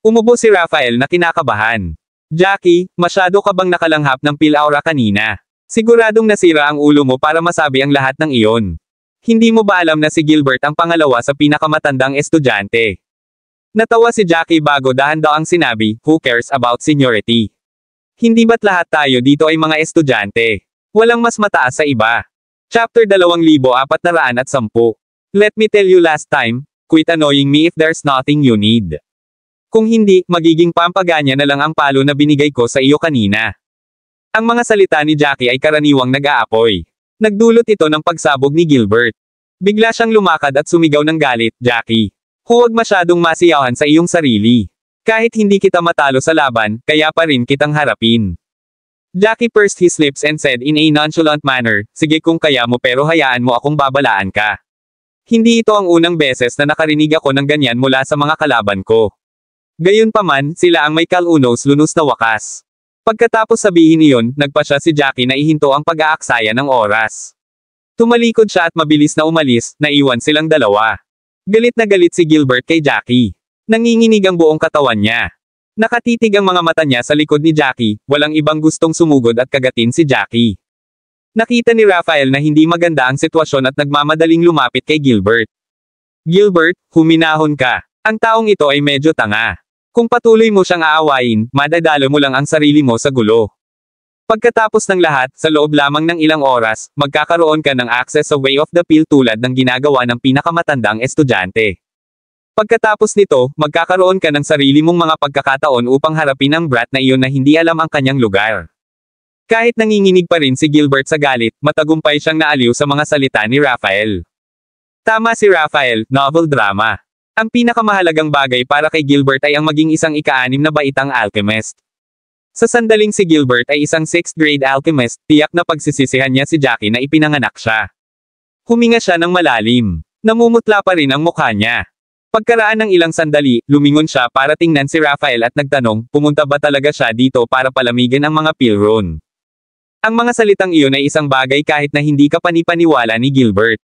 Umubo si Rafael na kinakabahan. Jackie, masyado ka bang nakalanghap ng PhilAura kanina? Siguradong nasira ang ulo mo para masabi ang lahat ng iyon. Hindi mo ba alam na si Gilbert ang pangalawa sa pinakamatandang estudyante? Natawa si Jackie bago dahan daw ang sinabi, who cares about seniority? Hindi ba't lahat tayo dito ay mga estudyante? Walang mas mataas sa iba. Chapter 2410. Let me tell you last time, quit annoying me if there's nothing you need. Kung hindi, magiging pampaganya na lang ang palo na binigay ko sa iyo kanina. Ang mga salita ni Jackie ay karaniwang nag-aapoy. Nagdulot ito ng pagsabog ni Gilbert. Bigla siyang lumakad at sumigaw ng galit, Jackie. Huwag masyadong masiyahan sa iyong sarili. Kahit hindi kita matalo sa laban, kaya pa rin kitang harapin. Jackie pursed his lips and said in a nonchalant manner, sige kung kaya mo pero hayaan mo akong babalaan ka. Hindi ito ang unang beses na nakarinig ako ng ganyan mula sa mga kalaban ko. Gayunpaman, sila ang may kalunos-lunos na wakas. Pagkatapos sabihin iyon, nagpa siya si Jackie na ihinto ang pag-aaksaya ng oras. Tumalikod siya at mabilis na umalis, naiwan silang dalawa. Galit na galit si Gilbert kay Jackie. Nanginginig ang buong katawan niya. Nakatitig ang mga mata niya sa likod ni Jackie, walang ibang gustong sumugod at kagatin si Jackie. Nakita ni Rafael na hindi maganda ang sitwasyon at nagmamadaling lumapit kay Gilbert. Gilbert, huminahon ka. Ang taong ito ay medyo tanga. Kung patuloy mo siyang aawayin, madadalo mo lang ang sarili mo sa gulo. Pagkatapos ng lahat, sa loob lamang ng ilang oras, magkakaroon ka ng access sa Way of the Pill tulad ng ginagawa ng pinakamatandang estudyante. Pagkatapos nito, magkakaroon ka ng sarili mong mga pagkakataon upang harapin ang brat na iyon na hindi alam ang kanyang lugar. Kahit nanginginig pa rin si Gilbert sa galit, matagumpay siyang naaliw sa mga salita ni Rafael. Tama si Rafael, novel drama. Ang pinakamahalagang bagay para kay Gilbert ay ang maging isang ika-6 na baitang alchemist. Sa sandaling si Gilbert ay isang 6th grade alchemist, tiyak na pagsisisihan niya si Jackie na ipinanganak siya. Huminga siya ng malalim. Namumutla pa rin ang mukha niya. Pagkaraan ng ilang sandali, lumingon siya para tingnan si Raphael at nagtanong, pumunta ba talaga siya dito para palamigan ang mga pilron? Ang mga salitang iyon ay isang bagay kahit na hindi ka panipaniwala ni Gilbert.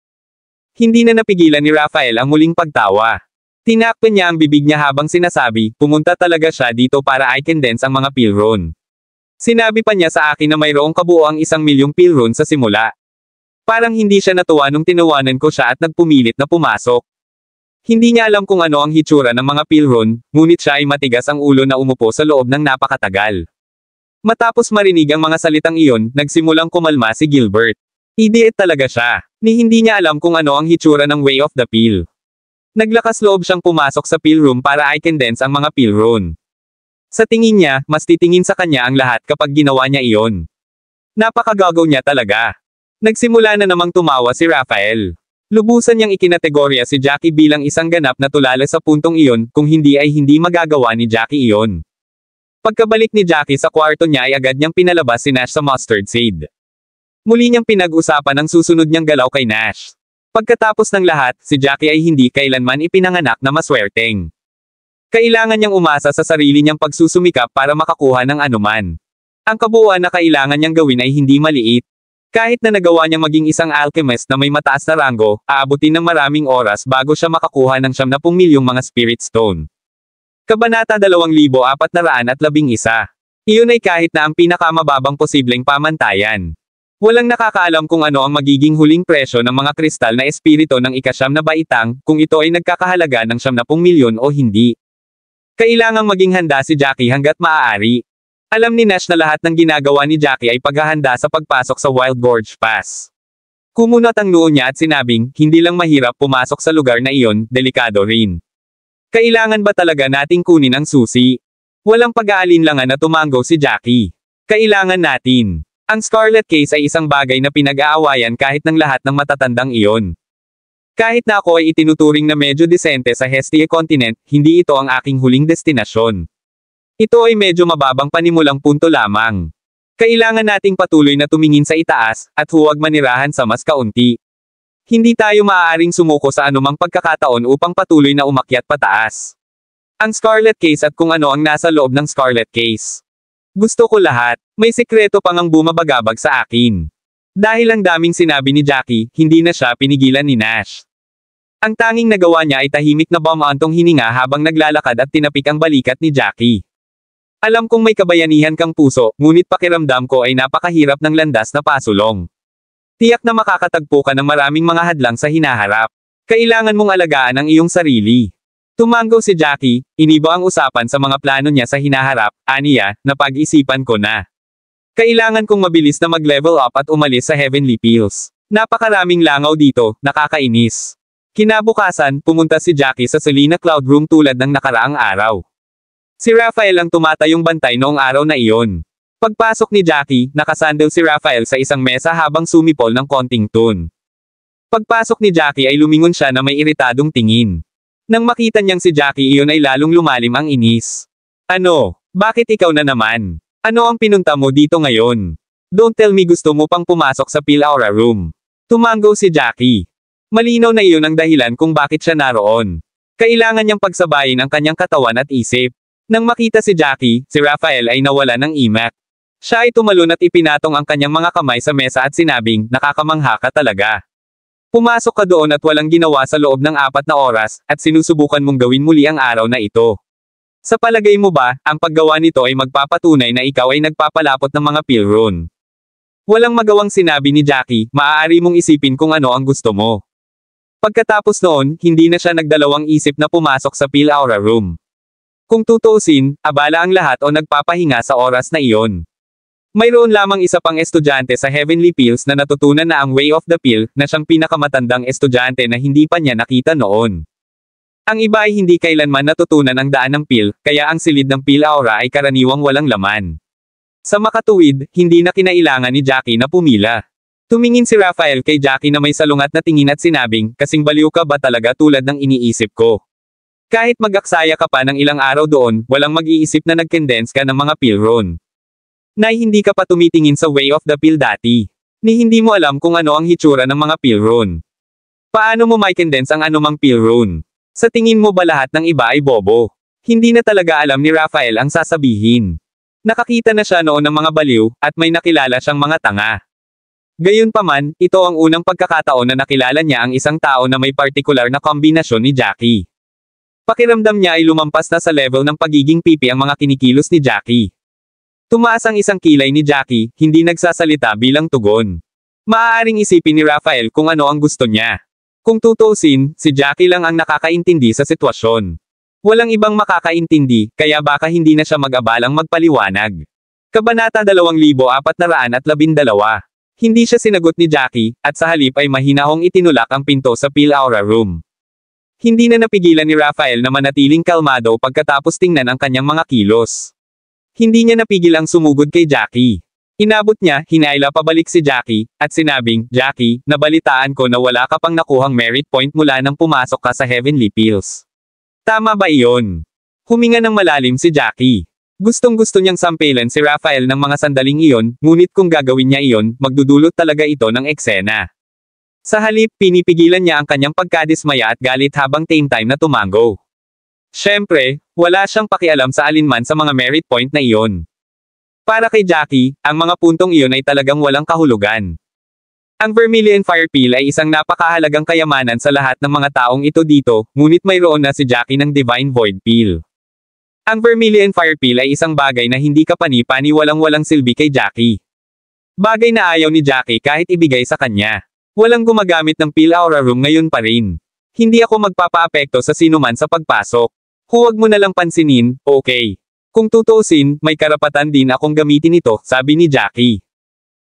Hindi na napigilan ni Raphael ang muling pagtawa. Tinakpan niya ang bibig niya habang sinasabi, pumunta talaga siya dito para i-condense ang mga pilron. Sinabi pa niya sa akin na mayroong kabuoang 1,000,000 pilron sa simula. Parang hindi siya natuwa nung tinawanan ko siya at nagpumilit na pumasok. Hindi niya alam kung ano ang hitsura ng mga pilron, ngunit siya ay matigas ang ulo na umupo sa loob ng napakatagal. Matapos marinig ang mga salitang iyon, nagsimulang kumalma si Gilbert. Idiot talaga siya, ni hindi niya alam kung ano ang hitsura ng way of the pill. Naglakas loob siyang pumasok sa pill room para i-condense ang mga pilron. Sa tingin niya, mas titingin sa kanya ang lahat kapag ginawa niya iyon. Napakagagaw niya talaga. Nagsimula na namang tumawa si Raphael. Lubusan niyang ikinategorya si Jackie bilang isang ganap na tulala sa puntong iyon, kung hindi ay hindi magagawa ni Jackie iyon. Pagkabalik ni Jackie sa kwarto niya ay agad niyang pinalabas si Nash sa mustard seed. Muli niyang pinag-usapan ang susunod niyang galaw kay Nash. Pagkatapos ng lahat, si Jackie ay hindi kailanman ipinanganak na maswerteng. Kailangan niyang umasa sa sarili niyang pagsusumikap para makakuha ng anuman. Ang kabuuan na kailangan niyang gawin ay hindi maliit. Kahit na nagawa niyang maging isang alchemist na may mataas na ranggo, aabutin ng maraming oras bago siya makakuha ng 70,000,000 mga spirit stone. Kabanata 2411. Iyon ay kahit na ang pinakamababang posibleng pamantayan. Walang nakakaalam kung ano ang magiging huling presyo ng mga kristal na espiritu ng ika-9 na baitang, kung ito ay nagkakahalaga ng 70,000,000 o hindi. Kailangang maging handa si Jackie hanggat maaari. Alam ni Nash na lahat ng ginagawa ni Jackie ay paghahanda sa pagpasok sa Wild Gorge Pass. Kumunat ang noo niya at sinabing, hindi lang mahirap pumasok sa lugar na iyon, delikado rin. Kailangan ba talaga nating kunin ang susi? Walang pag-aalinlangan na tumango si Jackie. Kailangan natin. Ang Scarlet Case ay isang bagay na pinag-aawayan kahit ng lahat ng matatandang iyon. Kahit na ako ay itinuturing na medyo disente sa Hestia Continent, hindi ito ang aking huling destinasyon. Ito ay medyo mababang panimulang punto lamang. Kailangan nating patuloy na tumingin sa itaas, at huwag manirahan sa mas kaunti. Hindi tayo maaaring sumuko sa anumang pagkakataon upang patuloy na umakyat pataas. Ang Scarlet Case at kung ano ang nasa loob ng Scarlet Case. Gusto ko lahat. May sikreto pang ang bumabagabag sa akin. Dahil ang daming sinabi ni Jackie, hindi na siya pinigilan ni Nash. Ang tanging nagawa niya ay tahimik na bumantong hininga habang naglalakad at tinapik ang balikat ni Jackie. Alam kong may kabayanihan kang puso, ngunit pakiramdam ko ay napakahirap ng landas na pasulong. Tiyak na makakatagpo ka ng maraming mga hadlang sa hinaharap. Kailangan mong alagaan ang iyong sarili. Tumango si Jackie, iniba ang usapan sa mga plano niya sa hinaharap, aniya, napag-isipan ko na. Kailangan kong mabilis na mag-level up at umalis sa Heavenly Pills. Napakaraming langaw dito, nakakainis. Kinabukasan, pumunta si Jackie sa Selena Cloud Room tulad ng nakaraang araw. Si Raphael ang tumatayong bantay noong araw na iyon. Pagpasok ni Jackie, nakasandal si Raphael sa isang mesa habang sumipol ng konting tune. Pagpasok ni Jackie ay lumingon siya na may iritadong tingin. Nang makita niyang si Jackie iyon ay lalong lumalim ang inis. Ano? Bakit ikaw na naman? Ano ang pinunta mo dito ngayon? Don't tell me gusto mo pang pumasok sa Pill Aura Room. Tumango si Jackie. Malinaw na iyon ang dahilan kung bakit siya naroon. Kailangan niyang pagsabayin ang kanyang katawan at isip. Nang makita si Jackie, si Raphael ay nawala ng imak. Siya ay tumalon at ipinatong ang kanyang mga kamay sa mesa at sinabing, nakakamangha ka talaga. Pumasok ka doon at walang ginawa sa loob ng 4 na oras, at sinusubukan mong gawin muli ang araw na ito. Sa palagay mo ba, ang paggawa nito ay magpapatunay na ikaw ay nagpapalapot ng mga pilron? Walang magawang sinabi ni Jackie, maaari mong isipin kung ano ang gusto mo. Pagkatapos noon, hindi na siya nagdalawang isip na pumasok sa Pill Aura Room. Kung tutuusin, abala ang lahat o nagpapahinga sa oras na iyon. Mayroon lamang isa pang estudyante sa Heavenly Pills na natutunan na ang Way of the Pill, na siyang pinakamatandang estudyante na hindi pa niya nakita noon. Ang iba ay hindi kailanman natutunan ang daan ng pill, kaya ang silid ng Pill Aura ay karaniwang walang laman. Sa makatuwid, hindi na kinailangan ni Jackie na pumila. Tumingin si Raphael kay Jackie na may salungat na tingin at sinabing, kasing baliw ka ba talaga tulad ng iniisip ko? Kahit mag-aksaya ka pa ng ilang araw doon, walang mag-iisip na nag-condense ka ng mga pilron. Nay hindi ka pa tumitingin sa way of the pill dati. Ni hindi mo alam kung ano ang hitsura ng mga pilron. Paano mo may condense ang anumang pilron? Sa tingin mo ba lahat ng iba ay bobo? Hindi na talaga alam ni Rafael ang sasabihin. Nakakita na siya noon ng mga baliw, at may nakilala siyang mga tanga. Gayunpaman, ito ang unang pagkakataon na nakilala niya ang isang tao na may partikular na kombinasyon ni Jackie. Pakiramdam niya ay lumampas na sa level ng pagiging pipi ang mga kinikilos ni Jackie. Tumaas ang isang kilay ni Jackie, hindi nagsasalita bilang tugon. Maaaring isipin ni Rafael kung ano ang gusto niya. Kung tutuusin, si Jackie lang ang nakakaintindi sa sitwasyon. Walang ibang makakaintindi, kaya baka hindi na siya mag-abalang magpaliwanag. Kabanata 2412. Hindi siya sinagot ni Jackie, at sa halip ay mahinahong itinulak ang pinto sa Pill Aura Room. Hindi na napigilan ni Rafael na manatiling kalmado pagkatapos tingnan ang kanyang mga kilos. Hindi niya napigil ang sumugod kay Jackie. Inabot niya, hinaila pabalik si Jackie, at sinabing, Jackie, nabalitaan ko na wala ka pang nakuhang merit point mula nang pumasok ka sa Heavenly Pills. Tama ba iyon? Huminga ng malalim si Jackie. Gustong-gusto niyang sampelan si Rafael ng mga sandaling iyon, ngunit kung gagawin niya iyon, magdudulot talaga ito ng eksena. Sa halip, pinipigilan niya ang kanyang pagkadismaya at galit habang time na tumango. Siyempre, wala siyang pakialam sa alinman sa mga merit point na iyon. Para kay Jackie, ang mga puntong iyon ay talagang walang kahulugan. Ang Vermilion Fire Pill ay isang napakahalagang kayamanan sa lahat ng mga taong ito dito, ngunit mayroon na si Jackie ng Divine Void Pill. Ang Vermilion Fire Pill ay isang bagay na hindi kapani-pani walang silbi kay Jackie. Bagay na ayaw ni Jackie kahit ibigay sa kanya. Walang gumagamit ng Pill Aura Room ngayon pa rin. Hindi ako magpapaapekto sa sinuman sa pagpasok. Huwag mo na lang pansinin, okay. Kung tutuusin, may karapatan din akong gamitin ito, sabi ni Jackie.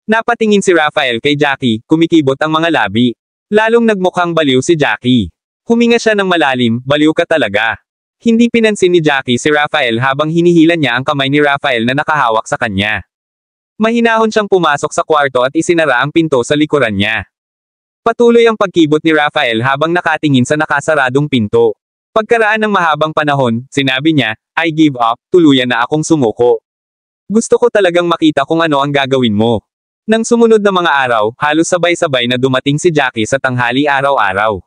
Napatingin si Rafael kay Jackie, kumikibot ang mga labi. Lalong nagmukhang baliw si Jackie. Huminga siya ng malalim, baliw ka talaga. Hindi pinansin ni Jackie si Rafael habang hinihila niya ang kamay ni Rafael na nakahawak sa kanya. Mahinahon siyang pumasok sa kwarto at isinara ang pinto sa likuran niya. Patuloy ang pagkibot ni Rafael habang nakatingin sa nakasaradong pinto. Pagkaraan ng mahabang panahon, sinabi niya, I give up, tuluyan na akong sumuko. Gusto ko talagang makita kung ano ang gagawin mo. Nang sumunod na mga araw, halos sabay-sabay na dumating si Jackie sa tanghali araw-araw.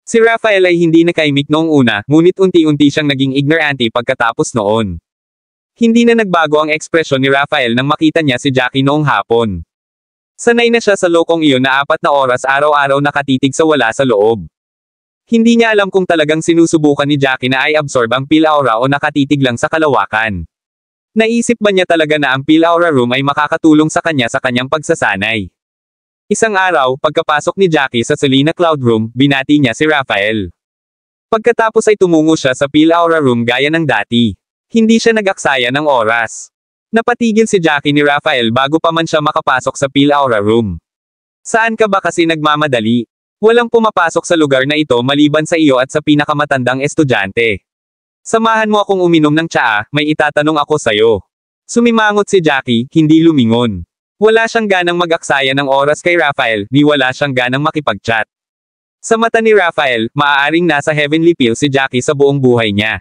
Si Rafael ay hindi nakaimik noong una, ngunit unti-unti siyang naging ignorante pagkatapos noon. Hindi na nagbago ang ekspresyon ni Rafael nang makita niya si Jackie noong hapon. Sanay na siya sa lokong iyon na 4 na oras araw-araw nakatitig sa wala sa loob. Hindi niya alam kung talagang sinusubukan ni Jackie na i-absorb ang Pill Aura o nakatitig lang sa kalawakan. Naisip ba niya talaga na ang Pill Aura Room ay makakatulong sa kanyang pagsasanay? Isang araw, pagkapasok ni Jackie sa Selena Cloud Room, binati niya si Rafael. Pagkatapos ay tumungo siya sa Pill Aura Room gaya ng dati. Hindi siya nag-aksaya ng oras. Napatigil si Jackie ni Rafael bago pa man siya makapasok sa Pill Aura Room. Saan ka ba kasi nagmamadali? Walang pumapasok sa lugar na ito maliban sa iyo at sa pinakamatandang estudyante. Samahan mo akong uminom ng tsaa, may itatanong ako sayo. Sumimangot si Jackie, hindi lumingon. Wala siyang ganang mag-aksaya ng oras kay Rafael, ni wala siyang ganang makipag-chat. Sa mata ni Rafael, maaaring nasa Heavenly Pill si Jackie sa buong buhay niya.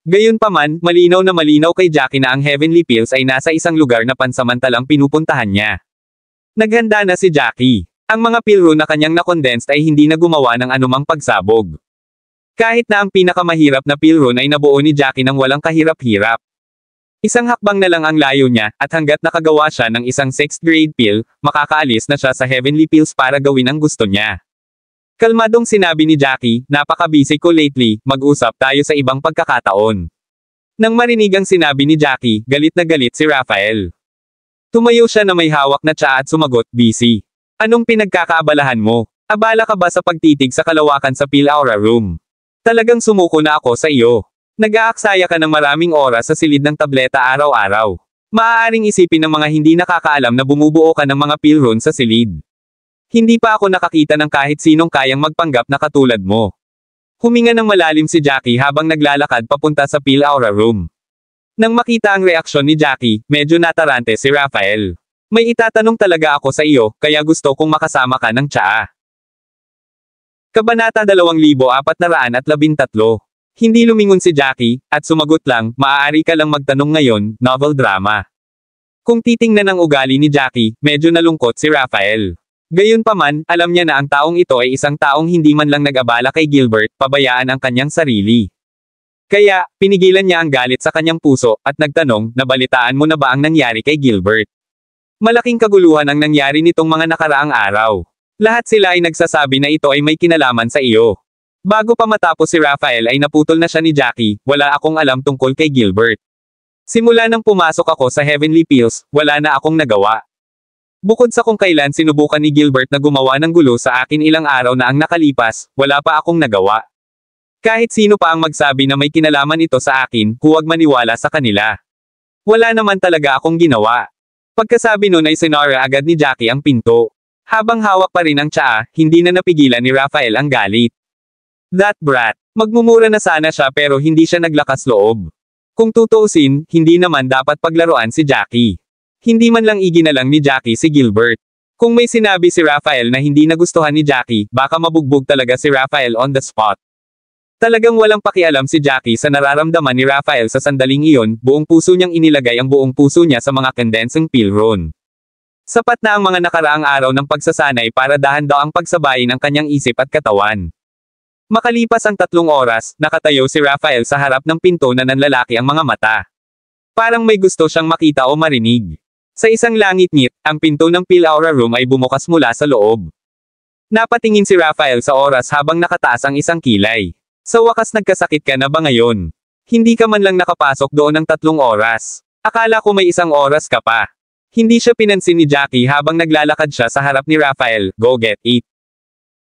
Gayunpaman, malinaw na malinaw kay Jackie na ang Heavenly Pills ay nasa isang lugar na pansamantalang pinupuntahan niya. Naghanda na si Jackie. Ang mga pilro na kanyang na-condensed ay hindi na gumawa ng anumang pagsabog. Kahit na ang pinakamahirap na pilron ay nabuo ni Jackie ng walang kahirap-hirap. Isang hakbang na lang ang layo niya, at hanggat nakagawa siya ng isang 6th grade pill, makakaalis na siya sa Heavenly Pills para gawin ang gusto niya. Kalmadong sinabi ni Jackie, napaka-busy ko lately, mag-usap tayo sa ibang pagkakataon. Nang marinig ang sinabi ni Jackie, galit na galit si Rafael. Tumayo siya na may hawak na tsaa at sumagot, busy. Anong pinagkakaabalahan mo? Abala ka ba sa pagtitig sa kalawakan sa Pill Aura Room? Talagang sumuko na ako sa iyo. Nag-aaksaya ka ng maraming oras sa silid ng tableta araw-araw. Maaaring isipin ng mga hindi nakakaalam na bumubuo ka ng mga pilron sa silid. Hindi pa ako nakakita ng kahit sinong kayang magpanggap na katulad mo. Huminga ng malalim si Jackie habang naglalakad papunta sa Pill Aura Room. Nang makita ang reaksyon ni Jackie, medyo natarante si Rafael. May itatanong talaga ako sa iyo, kaya gusto kong makasama ka ng tsaa. Kabanata 2413. Hindi lumingon si Jackie, at sumagot lang, maaari ka lang magtanong ngayon, novel drama. Kung titingnan ang ugali ni Jackie, medyo nalungkot si Raphael. Gayunpaman, alam niya na ang taong ito ay isang taong hindi man lang nag-abala kay Gilbert, pabayaan ang kanyang sarili. Kaya, pinigilan niya ang galit sa kanyang puso, at nagtanong, nabalitaan mo na ba ang nangyari kay Gilbert? Malaking kaguluhan ang nangyari nitong mga nakaraang araw. Lahat sila ay nagsasabi na ito ay may kinalaman sa iyo. Bago pa matapos si Raphael ay naputol na siya ni Jackie, wala akong alam tungkol kay Gilbert. Simula nang pumasok ako sa Heavenly Pills, wala na akong nagawa. Bukod sa kung kailan sinubukan ni Gilbert na gumawa ng gulo sa akin ilang araw na ang nakalipas, wala pa akong nagawa. Kahit sino pa ang magsabi na may kinalaman ito sa akin, huwag maniwala sa kanila. Wala naman talaga akong ginawa. Pagkasabi nun ay sinara agad ni Jackie ang pinto. Habang hawak pa rin ang tsaa, hindi na napigilan ni Raphael ang galit. That brat. Magmumura na sana siya pero hindi siya naglakas loob. Kung tutuusin, hindi naman dapat paglaruan si Jackie. Hindi man lang iginalang ni Jackie si Gilbert. Kung may sinabi si Raphael na hindi nagustuhan ni Jackie, baka mabugbog talaga si Raphael on the spot. Talagang walang pakialam si Jackie sa nararamdaman ni Raphael sa sandaling iyon, buong puso niyang inilagay ang buong puso niya sa mga condensing pill ron. Sapat na ang mga nakaraang araw ng pagsasanay para dahan-daw ang pagsabayin ng kanyang isip at katawan. Makalipas ang 3 oras, nakatayo si Raphael sa harap ng pinto na nanlalaki ang mga mata. Parang may gusto siyang makita o marinig. Sa isang langit-ngit, ang pinto ng Pill Aura Room ay bumukas mula sa loob. Napatingin si Raphael sa oras habang nakataas ang isang kilay. Sa wakas nagkasakit ka na ba ngayon? Hindi ka man lang nakapasok doon ng 3 oras. Akala ko may 1 oras ka pa. Hindi siya pinansin ni Jackie habang naglalakad siya sa harap ni Raphael, go get it.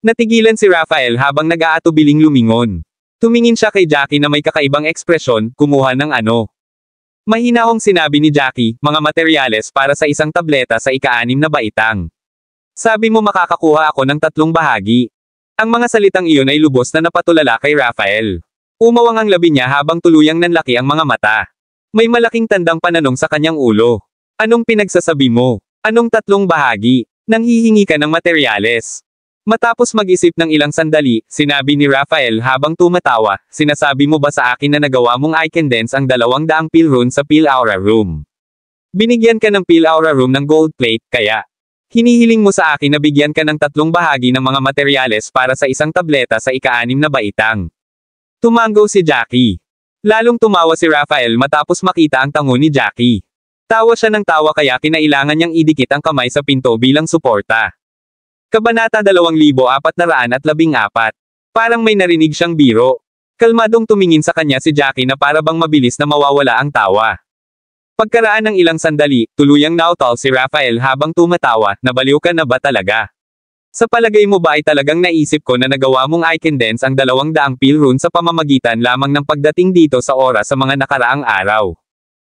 Natigilan si Raphael habang nag-aatubiling lumingon. Tumingin siya kay Jackie na may kakaibang ekspresyon, kumuha ng ano. Mahinahong sinabi ni Jackie, mga materyales para sa isang tableta sa ika-6 na baitang. Sabi mo makakakuha ako ng 3 bahagi. Ang mga salitang iyon ay lubos na napatulala kay Raphael. Umawang ang labi niya habang tuluyang nanlaki ang mga mata. May malaking tandang pananong sa kanyang ulo. Anong pinagsasabi mo? Anong 3 bahagi? Nanghihingi ka ng materyales. Matapos mag-isip ng ilang sandali, sinabi ni Raphael habang tumatawa, sinasabi mo ba sa akin na nagawa mong i-condense ang 200 pill rune sa Pill Aura Room? Binigyan ka ng Pill Aura Room ng gold plate, kaya hinihiling mo sa akin na bigyan ka ng 3 bahagi ng mga materyales para sa isang tableta sa ika-6 na baitang. Tumango si Jackie. Lalong tumawa si Raphael matapos makita ang tango ni Jackie. Tawa siya ng tawa kaya kinailangan niyang idikit ang kamay sa pinto bilang suporta. Kabanata 2414. Parang may narinig siyang biro. Kalmadong tumingin sa kanya si Jackie na para bang mabilis na mawawala ang tawa. Pagkaraan ng ilang sandali, tuluyang nautal si Raphael habang tumatawa, nabaliw ka na ba talaga? Sa palagay mo ba ay talagang naisip ko na nagawa mong i-condense ang 200 pill rune sa pamamagitan lamang ng pagdating dito sa oras sa mga nakaraang araw?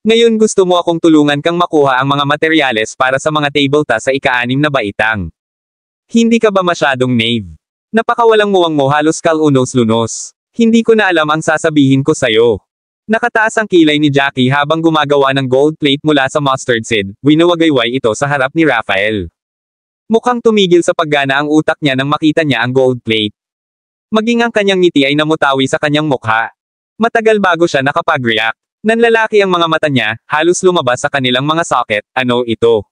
Ngayon gusto mo akong tulungan kang makuha ang mga materyales para sa mga tabletop sa ika-6 na baitang. Hindi ka ba masyadong knave? Napakawalang muwang mo halos kalunos-lunos. Hindi ko na alam ang sasabihin ko sayo. Nakataas ang kilay ni Jackie habang gumagawa ng gold plate mula sa mustard seed, winawagayway ito sa harap ni Raphael. Mukhang tumigil sa paggana ang utak niya nang makita niya ang gold plate. Maging ang kanyang ngiti ay namutawi sa kanyang mukha. Matagal bago siya nakapag-react. Nanlalaki ang mga mata niya, halos lumabas sa kanilang mga socket, ano ito?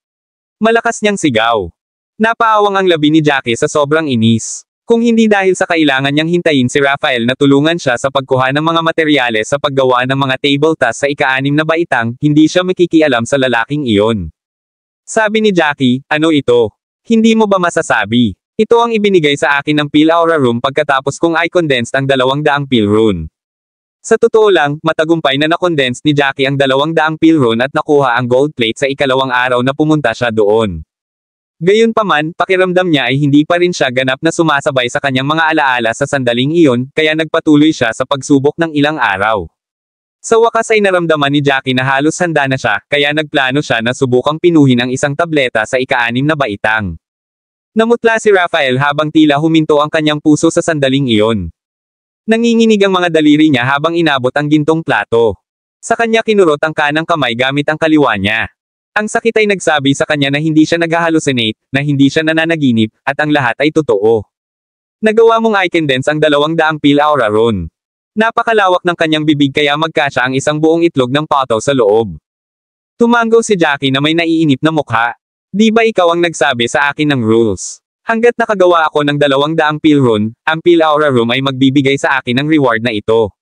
Malakas niyang sigaw. Napaawang ang labi ni Jackie sa sobrang inis. Kung hindi dahil sa kailangan niyang hintayin si Raphael na tulungan siya sa pagkuha ng mga materyales sa paggawa ng mga tabletop sa ika-6 na baitang, hindi siya makikialam sa lalaking iyon. Sabi ni Jackie, ano ito? Hindi mo ba masasabi? Ito ang ibinigay sa akin ng Pill Aura Room pagkatapos kong i-condensed ang 200 pill rune. Sa totoo lang, matagumpay na na-condense ni Jackie ang 200 pill rune at nakuha ang gold plate sa ika-2 araw na pumunta siya doon. Gayunpaman, pakiramdam niya ay hindi pa rin siya ganap na sumasabay sa kanyang mga alaala sa sandaling iyon, kaya nagpatuloy siya sa pagsubok ng ilang araw. Sa wakas ay naramdaman ni Jackie na halos handa na siya, kaya nagplano siya na subukang pinuhin ang isang tableta sa ika-6 na baitang. Namutla si Raphael habang tila huminto ang kanyang puso sa sandaling iyon. Nanginginig ang mga daliri niya habang inabot ang gintong plato. Sa kanya kinurot ang kanang kamay gamit ang kaliwa niya. Ang sakit ay nagsabi sa kanya na hindi siya nag-hallucinate, na hindi siya nananaginip, at ang lahat ay totoo. Nagawa mong i-condense ang 200 pill aura rune. Napakalawak ng kanyang bibig kaya magkasya ang isang buong itlog ng pataw sa loob. Tumango si Jackie na may naiinip na mukha. Di ba ikaw ang nagsabi sa akin ng rules? Hanggat nakagawa ako ng 200 peel rune, ang peel aura room ay magbibigay sa akin ng reward na ito.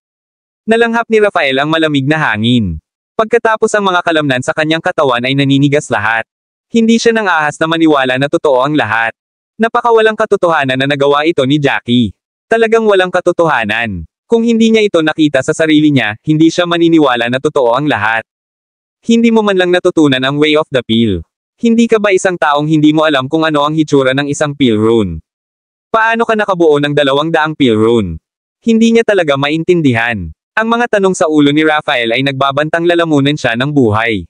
Nalanghap ni Rafael ang malamig na hangin. Pagkatapos ang mga kalamnan sa kanyang katawan ay naninigas lahat. Hindi siya nang ahas na maniwala na totoo ang lahat. Napakawalang katotohanan na nagawa ito ni Jackie. Talagang walang katotohanan. Kung hindi niya ito nakita sa sarili niya, hindi siya maniniwala na totoo ang lahat. Hindi mo man lang natutunan ang way of the peel. Hindi ka ba isang taong hindi mo alam kung ano ang hitsura ng isang peel rune? Paano ka nakabuo ng 200 peel rune? Hindi niya talaga maintindihan. Ang mga tanong sa ulo ni Rafael ay nagbabantang lalamunan siya ng buhay.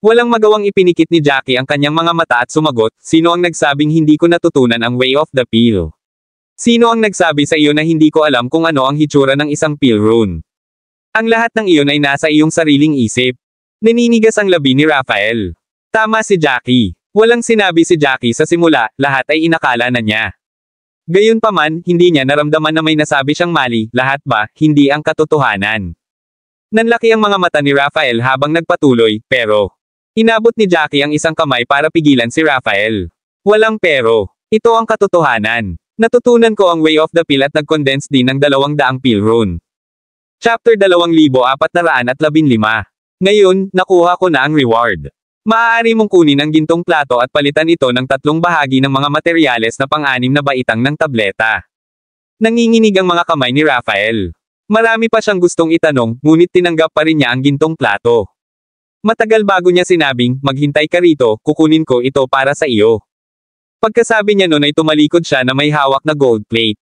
Walang magawang ipinikit ni Jackie ang kanyang mga mata at sumagot, sino ang nagsabing hindi ko natutunan ang way of the peel? Sino ang nagsabi sa iyo na hindi ko alam kung ano ang hitsura ng isang peel rune? Ang lahat ng iyon ay nasa iyong sariling isip. Naninigas ang labi ni Rafael. Tama si Jackie. Walang sinabi si Jackie sa simula, lahat ay inakala na niya. Gayunpaman, hindi niya naramdaman na may nasabi siyang mali, lahat ba, hindi ang katotohanan. Nanlaki ang mga mata ni Rafael habang nagpatuloy, pero inabot ni Jackie ang isang kamay para pigilan si Rafael. Walang pero. Ito ang katotohanan. Natutunan ko ang way of the peel at nag-condense din ng 200 peel rune. Chapter 2415. Ngayon, nakuha ko na ang reward. Maaari mong kunin ang gintong plato at palitan ito ng 3 bahagi ng mga materyales na pang-6 na baitang ng tableta. Nanginginig ang mga kamay ni Rafael. Marami pa siyang gustong itanong, ngunit tinanggap pa rin niya ang gintong plato. Matagal bago niya sinabing, maghintay ka rito, kukunin ko ito para sa iyo. Pagkasabi niya noon ay tumalikod siya na may hawak na gold plate.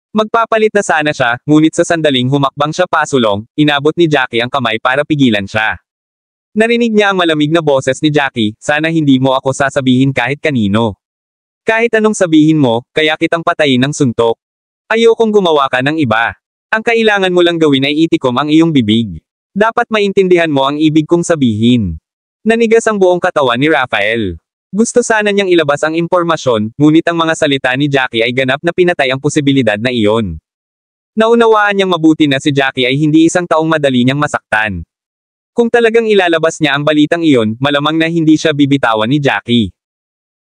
Magpapalit na sana siya, ngunit sa sandaling humakbang siya pasulong, inabot ni Jackie ang kamay para pigilan siya. Narinig niya ang malamig na boses ni Jackie, sana hindi mo ako sasabihin kahit kanino. Kahit anong sabihin mo, kaya kitang patayin ng suntok. Ayokong gumawa ka ng iba. Ang kailangan mo lang gawin ay itikom ang iyong bibig. Dapat maintindihan mo ang ibig kong sabihin. Nanigas ang buong katawan ni Rafael. Gusto sana niyang ilabas ang impormasyon, ngunit ang mga salita ni Jackie ay ganap na pinatay ang posibilidad na iyon. Naunawaan niyang mabuti na si Jackie ay hindi isang taong madali niyang masaktan. Kung talagang ilalabas niya ang balitang iyon, malamang na hindi siya bibitawan ni Jackie.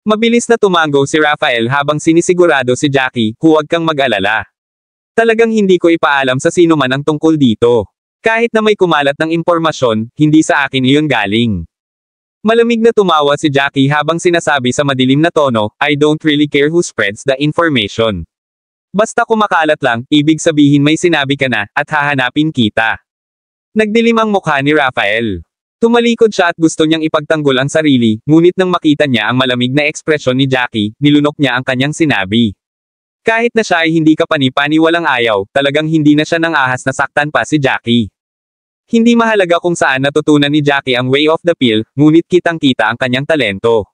Mabilis na tumango si Rafael habang sinisigurado si Jackie, huwag kang mag-alala. Talagang hindi ko ipaalam sa sino man ang tungkol dito. Kahit na may kumalat ng impormasyon, hindi sa akin iyon galing. Malamig na tumawa si Jackie habang sinasabi sa madilim na tono, I don't really care who spreads the information. Basta kumakalat lang, ibig sabihin may sinabi ka na, at hahanapin kita. Nagdilim ang mukha ni Rafael. Tumalikod siya at gusto niyang ipagtanggol ang sarili, ngunit nang makita niya ang malamig na ekspresyon ni Jackie, nilunok niya ang kanyang sinabi. Kahit na siya ay hindi kapani-pani walang ayaw, talagang hindi na siya nang ahas na saktan pa si Jackie. Hindi mahalaga kung saan natutunan ni Jackie ang way of the peel, ngunit kitang-kita ang kanyang talento.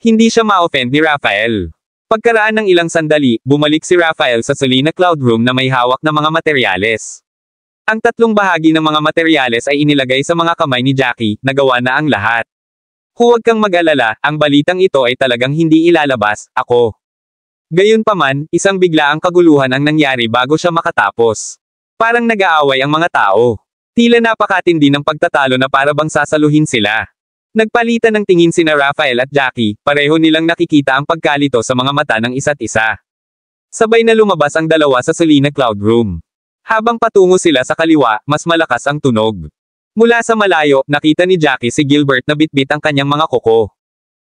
Hindi siya ma-offend ni Rafael. Pagkaraan ng ilang sandali, bumalik si Rafael sa Selena Cloud Room na may hawak na mga materyales. Ang 3 bahagi ng mga materyales ay inilagay sa mga kamay ni Jackie, nagawa na ang lahat. Huwag kang mag-alala, ang balitang ito ay talagang hindi ilalabas, ako. Gayunpaman, isang biglaang kaguluhan ang nangyari bago siya makatapos. Parang nag-aaway ang mga tao. Tila napakatindi ng pagtatalo na para bang sasaluhin sila. Nagpalitan ng tingin sina Rafael at Jackie, pareho nilang nakikita ang pagkalito sa mga mata ng isa't isa. Sabay na lumabas ang dalawa sa Selena Cloud Room. Habang patungo sila sa kaliwa, mas malakas ang tunog. Mula sa malayo, nakita ni Jackie si Gilbert na bitbit ang kanyang mga kuko.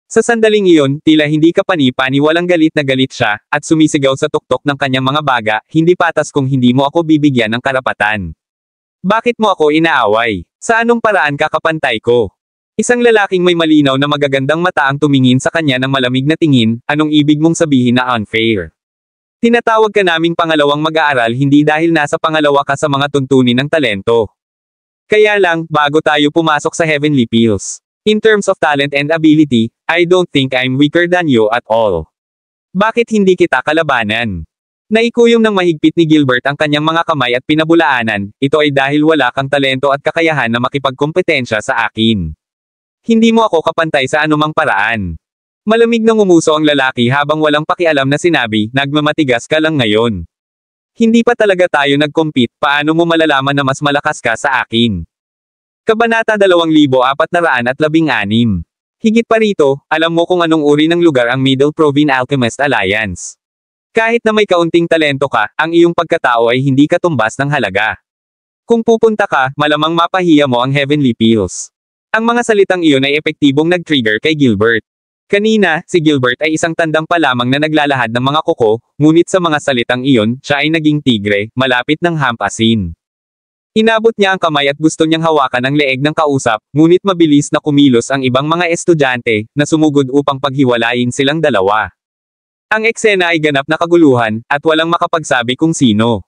Sa sandaling iyon, tila hindi kapani-pani walang galit na galit siya, at sumisigaw sa tuktok ng kanyang mga baga, hindi patas kung hindi mo ako bibigyan ng karapatan. Bakit mo ako inaaway? Sa anong paraan kakapantay ko? Isang lalaking may malinaw na magagandang mata ang tumingin sa kanya ng malamig na tingin, anong ibig mong sabihin na unfair? Tinatawag ka naming pangalawang mag-aaral hindi dahil nasa pangalawa ka sa mga tuntunin ng talento. Kaya lang, bago tayo pumasok sa Heavenly Peels. In terms of talent and ability, I don't think I'm weaker than you at all. Bakit hindi kita kalabanan? Naikuyom ng mahigpit ni Gilbert ang kanyang mga kamay at pinabulaanan, ito ay dahil wala kang talento at kakayahan na makipagkompetensya sa akin. Hindi mo ako kapantay sa anumang paraan. Malamig na ngumuso ang lalaki habang walang pakialam na sinabi, nagmamatigas ka lang ngayon. Hindi pa talaga tayo nag-compete, paano mo malalaman na mas malakas ka sa akin? Kabanata 2416. Higit pa rito, alam mo kung anong uri ng lugar ang Middle Provine Alchemist Alliance. Kahit na may kaunting talento ka, ang iyong pagkatao ay hindi katumbas ng halaga. Kung pupunta ka, malamang mapahiya mo ang Heavenly Pills. Ang mga salitang iyon ay epektibong nag-trigger kay Gilbert. Kanina, si Gilbert ay isang tandang pa lamang na naglalahad ng mga kuko, ngunit sa mga salitang iyon, siya ay naging tigre, malapit ng hampasin. Inabot niya ang kamay at gusto niyang hawakan ang leeg ng kausap, ngunit mabilis na kumilos ang ibang mga estudyante, na sumugod upang paghiwalayin silang dalawa. Ang eksena ay ganap na kaguluhan, at walang makapagsabi kung sino.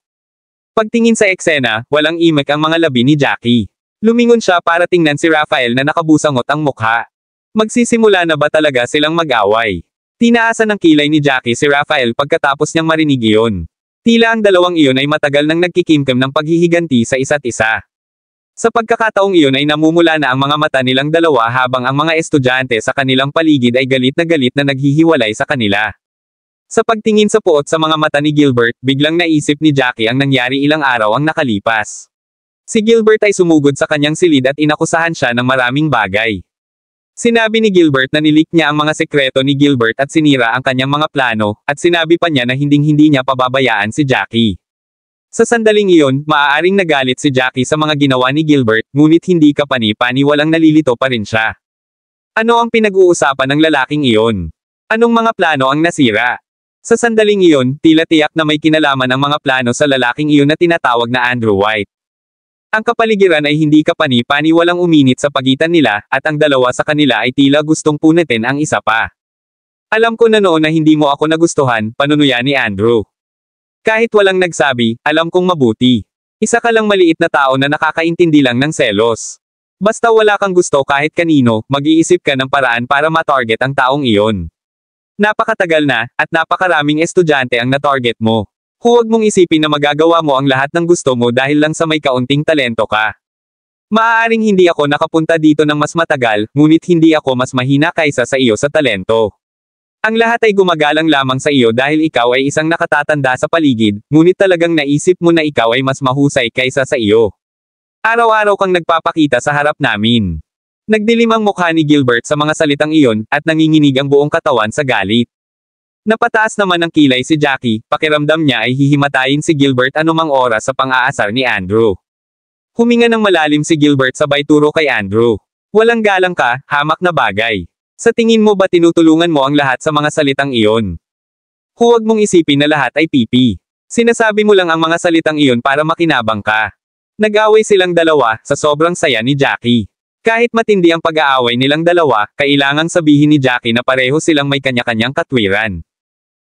Pagtingin sa eksena, walang imik ang mga labi ni Jackie. Lumingon siya para tingnan si Raphael na nakabusangot ang mukha. Magsisimula na ba talaga silang mag-away? Tinaasan ng kilay ni Jackie si Raphael pagkatapos niyang marinig iyon. Tila ang dalawang iyon ay matagal nang nagkikimkim ng paghihiganti sa isa't isa. Sa pagkakataong iyon ay namumula na ang mga mata nilang dalawa habang ang mga estudyante sa kanilang paligid ay galit na naghihiwalay sa kanila. Sa pagtingin sa puot sa mga mata ni Gilbert, biglang naisip ni Jackie ang nangyari ilang araw ang nakalipas. Si Gilbert ay sumugod sa kanyang silid at inakusahan siya ng maraming bagay. Sinabi ni Gilbert na nilik niya ang mga sekreto ni Gilbert at sinira ang kanyang mga plano, at sinabi pa niya na hindi niya pababayaan si Jackie. Sa sandaling iyon, maaaring nagalit si Jackie sa mga ginawa ni Gilbert, ngunit hindi kapani-pani walang nalilito pa rin siya. Ano ang pinag-uusapan ng lalaking iyon? Anong mga plano ang nasira? Sa sandaling iyon, tila tiyak na may kinalaman ang mga plano sa lalaking iyon na tinatawag na Andrew White. Ang kapaligiran ay hindi kapani-pani walang uminit sa pagitan nila, at ang dalawa sa kanila ay tila gustong punitin ang isa pa. Alam ko na noon na hindi mo ako nagustuhan, panunuya ni Andrew. Kahit walang nagsabi, alam kong mabuti. Isa ka lang maliit na tao na nakakaintindi lang ng selos. Basta wala kang gusto kahit kanino, mag-iisip ka ng paraan para ma-target ang taong iyon. Napakatagal na, at napakaraming estudyante ang na-target mo. Huwag mong isipin na magagawa mo ang lahat ng gusto mo dahil lang sa may kaunting talento ka. Maaaring hindi ako nakapunta dito ng mas matagal, ngunit hindi ako mas mahina kaysa sa iyo sa talento. Ang lahat ay gumagalang lamang sa iyo dahil ikaw ay isang nakatatanda sa paligid, ngunit talagang naisip mo na ikaw ay mas mahusay kaysa sa iyo. Araw-araw kang nagpapakita sa harap namin. Nagdilim ang mukha ni Gilbert sa mga salitang iyon, at nanginginig ang buong katawan sa galit. Napataas naman ng kilay si Jackie, pakiramdam niya ay hihimatayin si Gilbert anumang oras sa pang-aasar ni Andrew. Huminga ng malalim si Gilbert sabay turo kay Andrew. Walang galang ka, hamak na bagay. Sa tingin mo ba tinutulungan mo ang lahat sa mga salitang iyon? Huwag mong isipin na lahat ay pipi. Sinasabi mo lang ang mga salitang iyon para makinabang ka. Nag-away silang dalawa, sa sobrang saya ni Jackie. Kahit matindi ang pag-aaway nilang dalawa, kailangang sabihin ni Jackie na pareho silang may kanya-kanyang katwiran.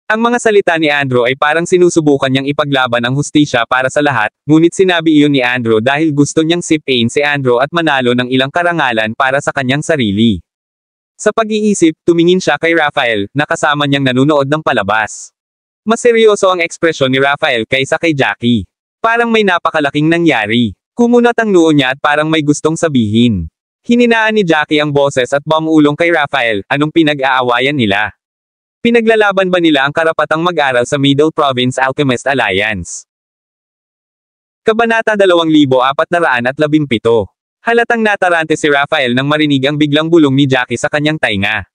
Ang mga salita ni Andrew ay parang sinusubukan niyang ipaglaban ang hustisya para sa lahat, ngunit sinabi iyon ni Andrew dahil gusto niyang sipin si Andrew at manalo ng ilang karangalan para sa kanyang sarili. Sa pag-iisip, tumingin siya kay Raphael, na kasama niyang nanunood ng palabas. Mas seryoso ang ekspresyon ni Raphael kaysa kay Jackie. Parang may napakalaking nangyari. Kumunat ang noo niya at parang may gustong sabihin. Hininaan ni Jackie ang boses at bumulong kay Raphael, anong pinag-aawayan nila? Pinaglalaban ba nila ang karapatang mag-aral sa Middle Province Alchemist Alliance? Kabanata 2417. Halatang natarante si Raphael nang marinig ang biglang bulong ni Jackie sa kanyang tainga.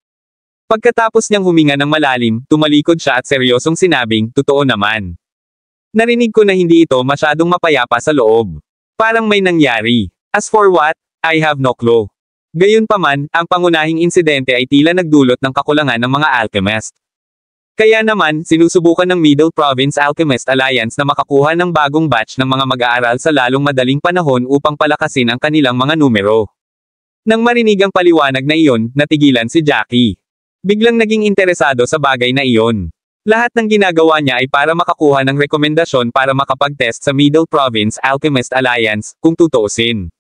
Pagkatapos niyang huminga ng malalim, tumalikod siya at seryosong sinabing, totoo naman. Narinig ko na hindi ito masyadong mapayapa sa loob. Parang may nangyari. As for what, I have no clue. Gayunpaman, ang pangunahing insidente ay tila nagdulot ng kakulangan ng mga alchemist. Kaya naman, sinusubukan ng Middle Province Alchemist Alliance na makakuha ng bagong batch ng mga mag-aaral sa lalong madaling panahon upang palakasin ang kanilang mga numero. Nang marinig ang paliwanag na iyon, natigilan si Jackie. Biglang naging interesado sa bagay na iyon. Lahat ng ginagawa niya ay para makakuha ng rekomendasyon para makapag-test sa Middle Province Alchemist Alliance, kung tutuusin.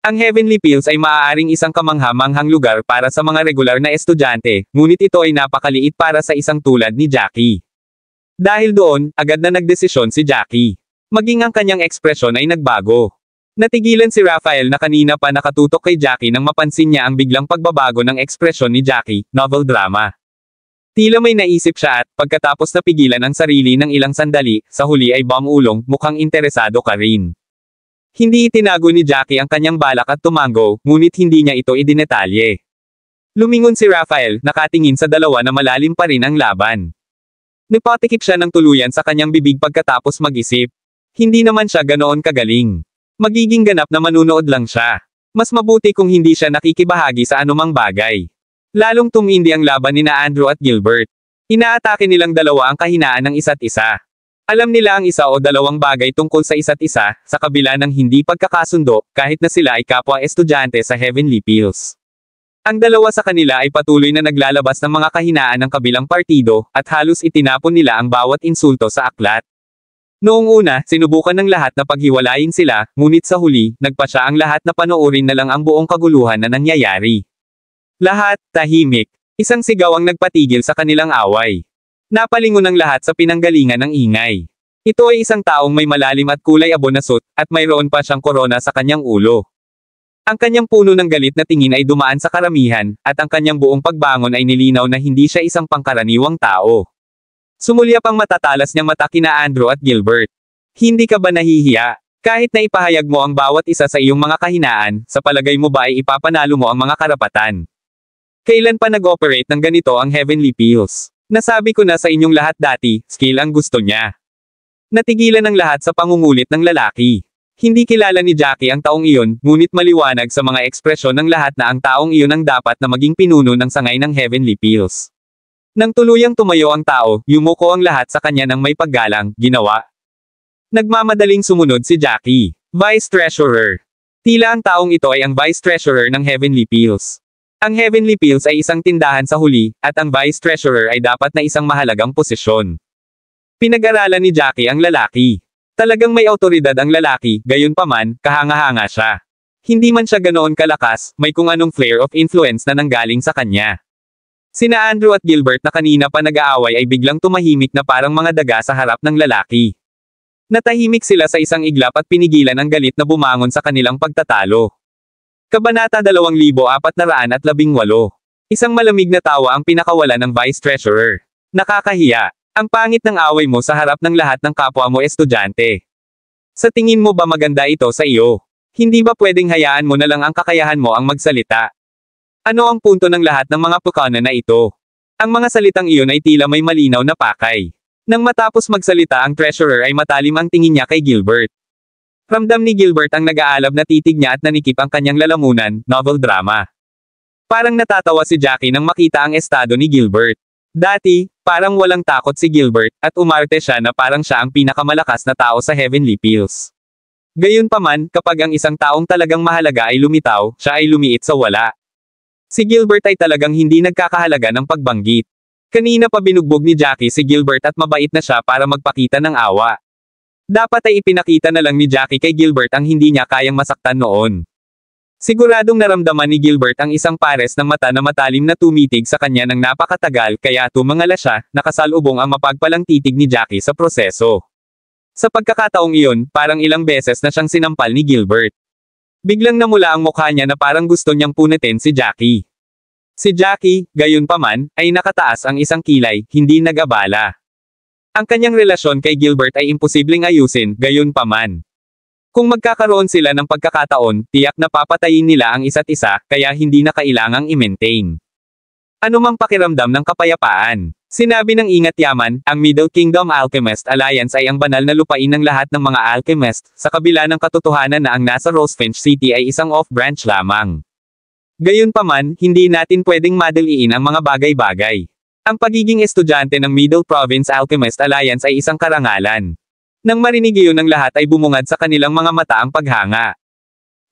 Ang Heavenly Pills ay maaaring isang kamangha-manghang lugar para sa mga regular na estudyante, ngunit ito ay napakaliit para sa isang tulad ni Jackie. Dahil doon, agad na nagdesisyon si Jackie. Maging ang kanyang ekspresyon ay nagbago. Natigilan si Raphael na kanina pa nakatutok kay Jackie nang mapansin niya ang biglang pagbabago ng ekspresyon ni Jackie, novel drama. Tila may naisip siya at, pagkatapos napigilan ang sarili ng ilang sandali, sa huli ay bumulong, mukhang interesado ka rin. Hindi itinago ni Jackie ang kanyang balak at tumango, ngunit hindi niya ito idinetalye. Lumingon si Raphael, nakatingin sa dalawa na malalim pa rin ang laban. Nipatikip siya ng tuluyan sa kanyang bibig pagkatapos mag-isip. Hindi naman siya ganoon kagaling. Magiging ganap na manunood lang siya. Mas mabuti kung hindi siya nakikibahagi sa anumang bagay. Lalong tumindi ang laban nina Andrew at Gilbert. Inaatake nilang dalawa ang kahinaan ng isa't isa. Alam nila ang isa o dalawang bagay tungkol sa isa't isa, sa kabila ng hindi pagkakasundo, kahit na sila ay kapwa estudyante sa Heavenly Pills. Ang dalawa sa kanila ay patuloy na naglalabas ng mga kahinaan ng kabilang partido, at halos itinapon nila ang bawat insulto sa aklat. Noong una, sinubukan ng lahat na paghiwalayin sila, ngunit sa huli, nagpasya ang lahat na panoorin na lang ang buong kaguluhan na nangyayari. Lahat, tahimik. Isang sigaw ang nagpatigil sa kanilang away. Napalingon ang lahat sa pinanggalingan ng ingay. Ito ay isang taong may malalim at kulay abo na suit, at mayroon pa siyang korona sa kanyang ulo. Ang kanyang puno ng galit na tingin ay dumaan sa karamihan, at ang kanyang buong pagbangon ay nilinaw na hindi siya isang pangkaraniwang tao. Sumulyap ang matatalas niyang mata kina Andrew at Gilbert. Hindi ka ba nahihiya? Kahit na ipahayag mo ang bawat isa sa iyong mga kahinaan, sa palagay mo ba ay ipapanalo mo ang mga karapatan? Kailan pa nag-operate ng ganito ang Heavenly Pills? Nasabi ko na sa inyong lahat dati, skill ang gusto niya. Natigilan ang lahat sa pangungulit ng lalaki. Hindi kilala ni Jackie ang taong iyon, ngunit maliwanag sa mga ekspresyon ng lahat na ang taong iyon ang dapat na maging pinuno ng sangay ng Heavenly Pills. Nang tuluyang tumayo ang tao, yumuko ang lahat sa kanya ng may paggalang, ginawa. Nagmamadaling sumunod si Jackie, Vice Treasurer. Tila ang taong ito ay ang Vice Treasurer ng Heavenly Pills. Ang Heavenly Pills ay isang tindahan sa huli, at ang Vice Treasurer ay dapat na isang mahalagang posisyon. Pinag-aralan ni Jackie ang lalaki. Talagang may autoridad ang lalaki, gayunpaman, kahanga-hanga siya. Hindi man siya ganoon kalakas, may kung anong flare of influence na nanggaling sa kanya. Sina Andrew at Gilbert na kanina pa nag-aaway ay biglang tumahimik na parang mga daga sa harap ng lalaki. Natahimik sila sa isang iglap at pinigilan ang galit na bumangon sa kanilang pagtatalo. Kabanata 2418. Isang malamig na tawa ang pinakawalan ng Vice Treasurer. Nakakahiya. Ang pangit ng away mo sa harap ng lahat ng kapwa mo estudyante. Sa tingin mo ba maganda ito sa iyo? Hindi ba pwedeng hayaan mo na lang ang kakayahan mo ang magsalita? Ano ang punto ng lahat ng mga pukana na ito? Ang mga salitang iyon ay tila may malinaw na pakay. Nang matapos magsalita ang treasurer ay matalim ang tingin niya kay Gilbert. Ramdam ni Gilbert ang nag-aalab na titig niya at nanikip ang kanyang lalamunan, novel drama. Parang natatawa si Jackie nang makita ang estado ni Gilbert. Dati, parang walang takot si Gilbert, at umarte siya na parang siya ang pinakamalakas na tao sa Heavenly Pills. Gayunpaman, kapag ang isang taong talagang mahalaga ay lumitaw, siya ay lumiit sa wala. Si Gilbert ay talagang hindi nagkakahalaga ng pagbanggit. Kanina pa binugbog ni Jackie si Gilbert at mabait na siya para magpakita ng awa. Dapat ay ipinakita na lang ni Jackie kay Gilbert ang hindi niya kayang masaktan noon. Siguradong naramdaman ni Gilbert ang isang pares ng mata na matalim na tumitig sa kanya ng napakatagal kaya tumangala siya, nakasalubong ang mapagpalang titig ni Jackie sa proseso. Sa pagkakataong iyon, parang ilang beses na siyang sinampal ni Gilbert. Biglang namula ang mukha niya na parang gusto niyang punitin si Jackie. Si Jackie, gayunpaman, ay nakataas ang isang kilay, hindi nag-abala. Ang kanyang relasyon kay Gilbert ay imposibleng ayusin, gayunpaman. Kung magkakaroon sila ng pagkakataon, tiyak na papatayin nila ang isa't isa, kaya hindi na kailangang i-maintain. Ano mang pakiramdam ng kapayapaan? Sinabi ng Ingat Yaman, ang Middle Kingdom Alchemist Alliance ay ang banal na lupain ng lahat ng mga alchemist, sa kabila ng katotohanan na ang nasa Rosefinch City ay isang off-branch lamang. Gayunpaman, hindi natin pwedeng madaliin ang mga bagay-bagay. Ang pagiging estudyante ng Middle Province Alchemist Alliance ay isang karangalan. Nang marinig iyon ng lahat ay bumungad sa kanilang mga mata ang paghanga.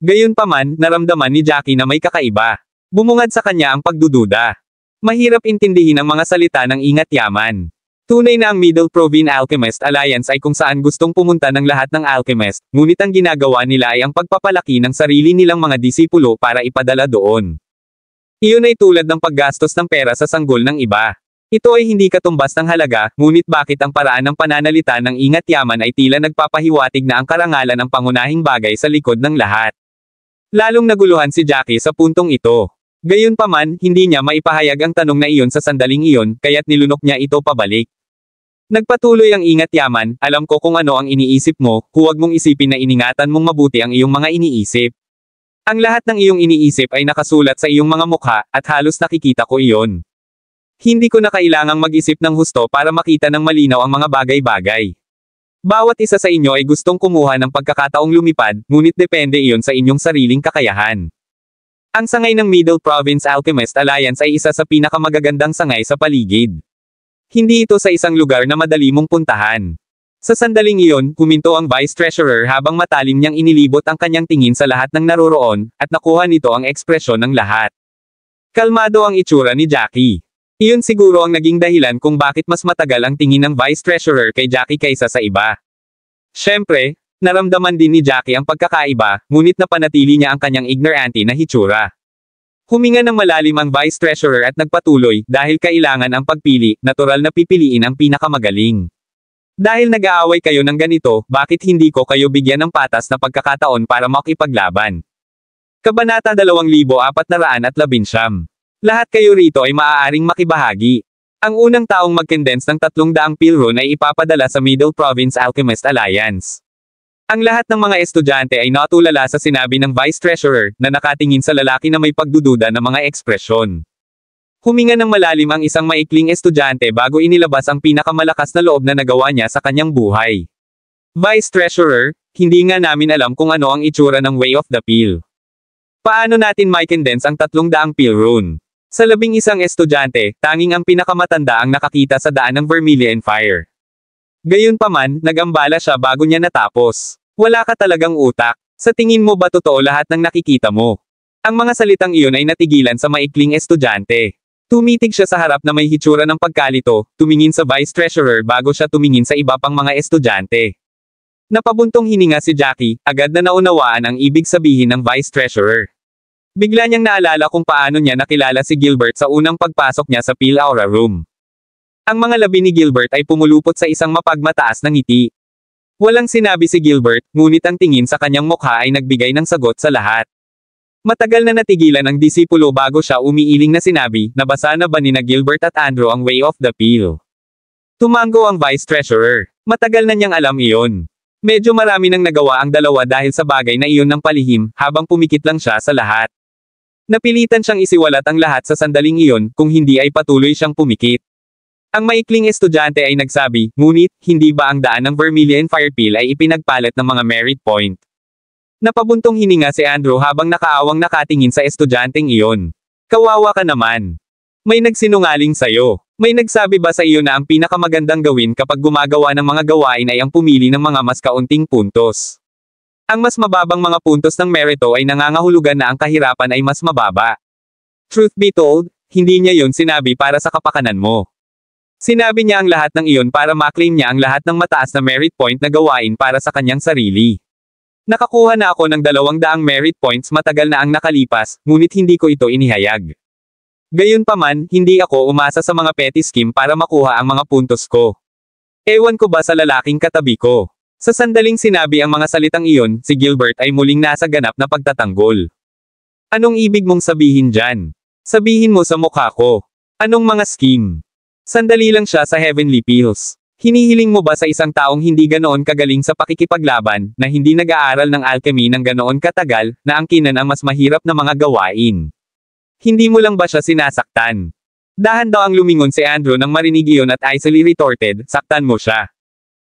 Gayunpaman, naramdaman ni Jackie na may kakaiba. Bumungad sa kanya ang pagdududa. Mahirap intindihin ang mga salita ng Ingat Yaman. Tunay na ang Middle Province Alchemist Alliance ay kung saan gustong pumunta ng lahat ng alchemist, ngunit ang ginagawa nila ay ang pagpapalaki ng sarili nilang mga disipulo para ipadala doon. Iyon ay tulad ng paggastos ng pera sa sanggol ng iba. Ito ay hindi katumbas ng halaga, ngunit bakit ang paraan ng pananalita ng Ingat Yaman ay tila nagpapahiwatig na ang karangalan ang pangunahing bagay sa likod ng lahat. Lalong naguluhan si Jackie sa puntong ito. Gayunpaman, hindi niya maipahayag ang tanong na iyon sa sandaling iyon, kaya't nilunok niya ito pabalik. Nagpatuloy ang ingat yaman, alam ko kung ano ang iniisip mo, huwag mong isipin na iningatan mong mabuti ang iyong mga iniisip. Ang lahat ng iyong iniisip ay nakasulat sa iyong mga mukha, at halos nakikita ko iyon. Hindi ko na kailangang mag-isip ng husto para makita ng malinaw ang mga bagay-bagay. Bawat isa sa inyo ay gustong kumuha ng pagkakataong lumipad, ngunit depende iyon sa inyong sariling kakayahan. Ang sangay ng Middle Province Alchemist Alliance ay isa sa pinakamagagandang sangay sa paligid. Hindi ito sa isang lugar na madali mong puntahan. Sa sandaling iyon, huminto ang Vice Treasurer habang matalim niyang inilibot ang kanyang tingin sa lahat ng naroroon, at nakuha nito ang ekspresyon ng lahat. Kalmado ang itsura ni Jackie. Iyon siguro ang naging dahilan kung bakit mas matagal ang tingin ng Vice Treasurer kay Jackie kaysa sa iba. Siyempre, naramdaman din ni Jackie ang pagkakaiba, ngunit napanatili niya ang kanyang ignorante na hitsura. Huminga ng malalim ang Vice Treasurer at nagpatuloy, dahil kailangan ang pagpili, natural na pipiliin ang pinakamagaling. Dahil nag-aaway kayo ng ganito, bakit hindi ko kayo bigyan ng patas na pagkakataon para makipaglaban? Kabanata 2419. Lahat kayo rito ay maaaring makibahagi. Ang unang taong mag-condense ng 300 pilron ay ipapadala sa Middle Province Alchemist Alliance. Ang lahat ng mga estudyante ay natulala sa sinabi ng Vice Treasurer, na nakatingin sa lalaki na may pagdududa ng mga ekspresyon. Huminga ng malalim ang isang maikling estudyante bago inilabas ang pinakamalakas na loob na nagawa niya sa kanyang buhay. Vice Treasurer, hindi nga namin alam kung ano ang itsura ng Way of the Pill. Paano natin mai-condense ang 300 pilron? Sa 11 estudyante, tanging ang pinakamatanda ang nakakita sa daan ng Vermilion Fire. Gayunpaman, nagambala siya bago niya natapos. Wala ka talagang utak. Sa tingin mo ba totoo lahat ng nakikita mo? Ang mga salitang iyon ay natigilan sa maikling estudyante. Tumitig siya sa harap na may hitsura ng pagkalito, tumingin sa Vice Treasurer bago siya tumingin sa iba pang mga estudyante. Napabuntong hininga si Jackie, agad na naunawaan ang ibig sabihin ng Vice Treasurer. Bigla niyang naalala kung paano niya nakilala si Gilbert sa unang pagpasok niya sa Pil Aura Room. Ang mga labi ni Gilbert ay pumulupot sa isang mapagmataas na ngiti. Walang sinabi si Gilbert, ngunit ang tingin sa kanyang mukha ay nagbigay ng sagot sa lahat. Matagal na natigilan ang disipulo bago siya umiiling na sinabi, nabasa na ba nina Gilbert at Andrew ang Way of the Pill? Tumango ang Vice Treasurer. Matagal na niyang alam iyon. Medyo marami nang nagawa ang dalawa dahil sa bagay na iyon ng palihim, habang pumikit lang siya sa lahat. Napilitan siyang isiwalat ang lahat sa sandaling iyon, kung hindi ay patuloy siyang pumikit. Ang maikling estudyante ay nagsabi, ngunit, hindi ba ang daan ng Vermilion Fire Pill ay ipinagpalit ng mga merit point? Napabuntong hininga si Andrew habang nakaawang nakatingin sa estudyanteng iyon. Kawawa ka naman. May nagsinungaling sa'yo. May nagsabi ba sa iyo na ang pinakamagandang gawin kapag gumagawa ng mga gawain ay ang pumili ng mga mas kaunting puntos? Ang mas mababang mga puntos ng merito ay nangangahulugan na ang kahirapan ay mas mababa. Truth be told, hindi niya yon sinabi para sa kapakanan mo. Sinabi niya ang lahat ng iyon para maklaim niya ang lahat ng mataas na merit point na gawain para sa kanyang sarili. Nakakuha na ako ng 200 merit points matagal na ang nakalipas, ngunit hindi ko ito inihayag. Gayunpaman, hindi ako umasa sa mga petty scheme para makuha ang mga puntos ko. Ewan ko ba sa lalaking katabi ko? Sa sandaling sinabi ang mga salitang iyon, si Gilbert ay muling nasa ganap na pagtatanggol. Anong ibig mong sabihin dyan? Sabihin mo sa mukha ko. Anong mga scheme? Sandali lang siya sa Heavenly Pills. Hinihiling mo ba sa isang taong hindi ganoon kagaling sa pakikipaglaban, na hindi nag-aaral ng alchemy ng ganoon katagal, na angkinan ang mas mahirap na mga gawain? Hindi mo lang ba siya sinasaktan? Dahan daw ang lumingon si Andrew nang marinig iyon at icily retorted, saktan mo siya.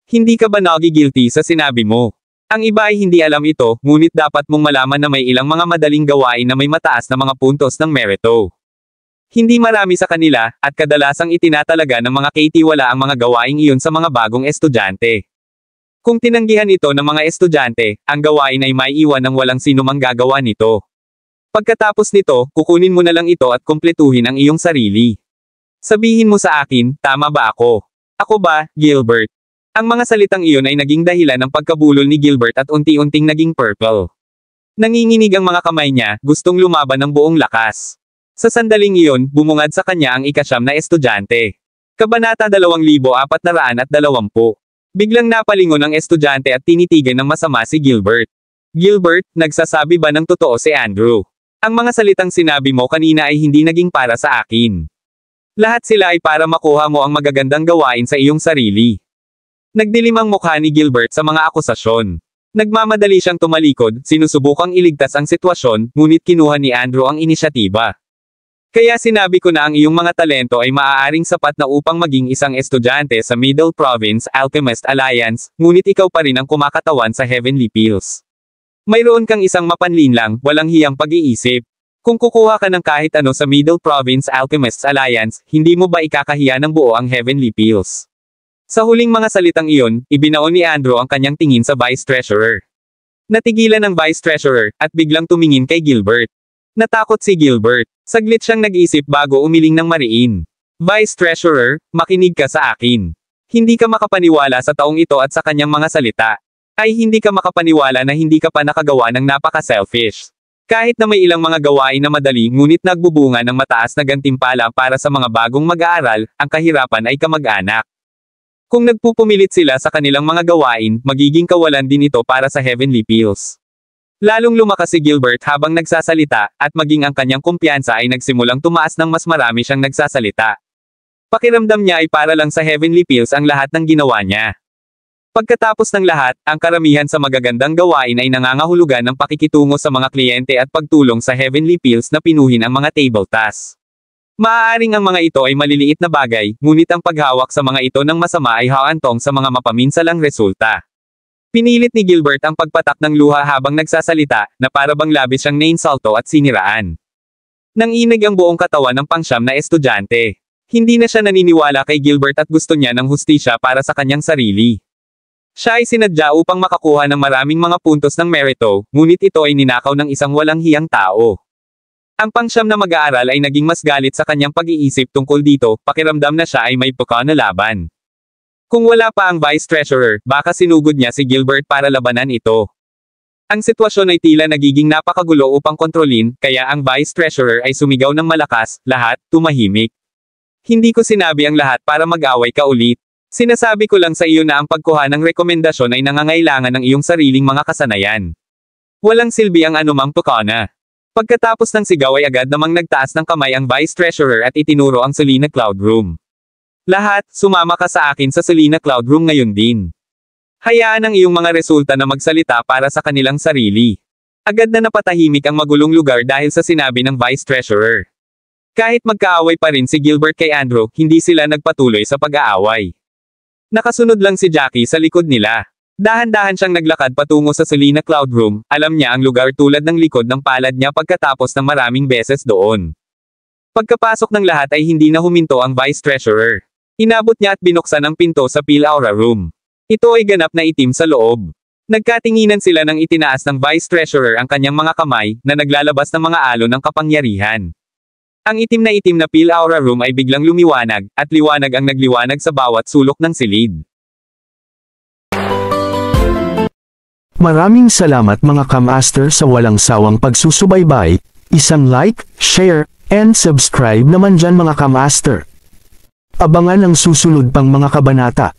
Hindi ka ba nagigilty sa sinabi mo? Ang iba ay hindi alam ito, ngunit dapat mong malaman na may ilang mga madaling gawain na may mataas na mga puntos ng merito. Hindi marami sa kanila, at kadalasang itinatalaga ng mga katiwala ang mga gawaing iyon sa mga bagong estudyante. Kung tinanggihan ito ng mga estudyante, ang gawain ay maiiwan ng walang sinumang gagawa nito. Pagkatapos nito, kukunin mo na lang ito at kumpletuhin ang iyong sarili. Sabihin mo sa akin, tama ba ako? Ako ba, Gilbert? Ang mga salitang iyon ay naging dahilan ng pagkabulol ni Gilbert at unti-unting naging purple. Nanginginig ang mga kamay niya, gustong lumaban ng buong lakas. Sa sandaling iyon, bumungad sa kanya ang ika-9 na estudyante. Kabanata 2420. Biglang napalingon ang estudyante at tinitigan ng masama si Gilbert. Gilbert, nagsasabi ba ng totoo si Andrew? Ang mga salitang sinabi mo kanina ay hindi naging para sa akin. Lahat sila ay para makuha mo ang magagandang gawain sa iyong sarili. Nagdilim ang mukha ni Gilbert sa mga akusasyon. Nagmamadali siyang tumalikod, sinusubukang iligtas ang sitwasyon, ngunit kinuha ni Andrew ang inisyatiba. Kaya sinabi ko na ang iyong mga talento ay maaaring sapat na upang maging isang estudyante sa Middle Province Alchemist Alliance, ngunit ikaw pa rin ang kumakatawan sa Heavenly Pills. Mayroon kang isang mapanlinlang, walang hiyang pag-iisip. Kung kukuha ka ng kahit ano sa Middle Province Alchemists Alliance, hindi mo ba ikakahiya ng buo ang Heavenly Pills? Sa huling mga salitang iyon, ibinaon ni Andrew ang kanyang tingin sa Vice Treasurer. Natigilan ng Vice Treasurer, at biglang tumingin kay Gilbert. Natakot si Gilbert. Saglit siyang nag-isip bago umiling ng mariin. Vice Treasurer, makinig ka sa akin. Hindi ka makapaniwala sa taong ito at sa kanyang mga salita. Ay hindi ka makapaniwala na hindi ka pa nakagawa ng napaka-selfish. Kahit na may ilang mga gawain na madali ngunit nagbubunga ng mataas na gantimpala para sa mga bagong mag-aaral, ang kahirapan ay kamag-anak. Kung nagpupumilit sila sa kanilang mga gawain, magiging kawalan din ito para sa Heavenly Pills. Lalong lumakas si Gilbert habang nagsasalita, at maging ang kanyang kumpiyansa ay nagsimulang tumaas ng mas marami siyang nagsasalita. Pakiramdam niya ay para lang sa Heavenly Pills ang lahat ng ginawa niya. Pagkatapos ng lahat, ang karamihan sa magagandang gawain ay nangangahulugan ng pakikitungo sa mga kliyente at pagtulong sa Heavenly Pills na pinuhin ang mga table tasks. Maaaring ang mga ito ay maliliit na bagay, ngunit ang paghawak sa mga ito ng masama ay haantong sa mga mapaminsalang resulta. Pinilit ni Gilbert ang pagpatak ng luha habang nagsasalita, na para bang labis siyang nainsulto at siniraan. Nanginig ang buong katawan ng pangsyam na estudyante. Hindi na siya naniniwala kay Gilbert at gusto niya ng hustisya para sa kanyang sarili. Siya ay sinadya upang makakuha ng maraming mga puntos ng merito, ngunit ito ay ninakaw ng isang walang hiyang tao. Ang pangsyam na mag-aaral ay naging mas galit sa kanyang pag-iisip tungkol dito, pakiramdam na siya ay may puka na laban. Kung wala pa ang Vice Treasurer, baka sinugod niya si Gilbert para labanan ito. Ang sitwasyon ay tila nagiging napakagulo upang kontrolin, kaya ang Vice Treasurer ay sumigaw ng malakas, lahat, tumahimik. Hindi ko sinabi ang lahat para mag-away ka ulit. Sinasabi ko lang sa iyo na ang pagkuha ng rekomendasyon ay nangangailangan ng iyong sariling mga kasanayan. Walang silbi ang anumang pukana. Pagkatapos ng sigaw ay agad namang nagtaas ng kamay ang Vice Treasurer at itinuro ang Selena Cloud Room. Lahat, sumama ka sa akin sa Selena Cloud Room ngayon din. Hayaan ang iyong mga resulta na magsalita para sa kanilang sarili. Agad na napatahimik ang magulong lugar dahil sa sinabi ng Vice Treasurer. Kahit magkaaway pa rin si Gilbert kay Andrew, hindi sila nagpatuloy sa pag-aaway. Nakasunod lang si Jackie sa likod nila. Dahan-dahan siyang naglakad patungo sa Selena Cloud Room, alam niya ang lugar tulad ng likod ng palad niya pagkatapos ng maraming beses doon. Pagkapasok ng lahat ay hindi na huminto ang Vice Treasurer. Inabot niya at binuksan ang pinto sa Pil Aura Room. Ito ay ganap na itim sa loob. Nagkatinginan sila nang itinaas ng Vice Treasurer ang kanyang mga kamay, na naglalabas ng mga alon ng kapangyarihan. Ang itim na Pil Aura Room ay biglang lumiwanag, at liwanag ang nagliwanag sa bawat sulok ng silid. Maraming salamat mga ka-master sa walang sawang pagsusubaybay, isang like, share, and subscribe naman dyan mga ka-master. Abangan ang susunod pang mga kabanata.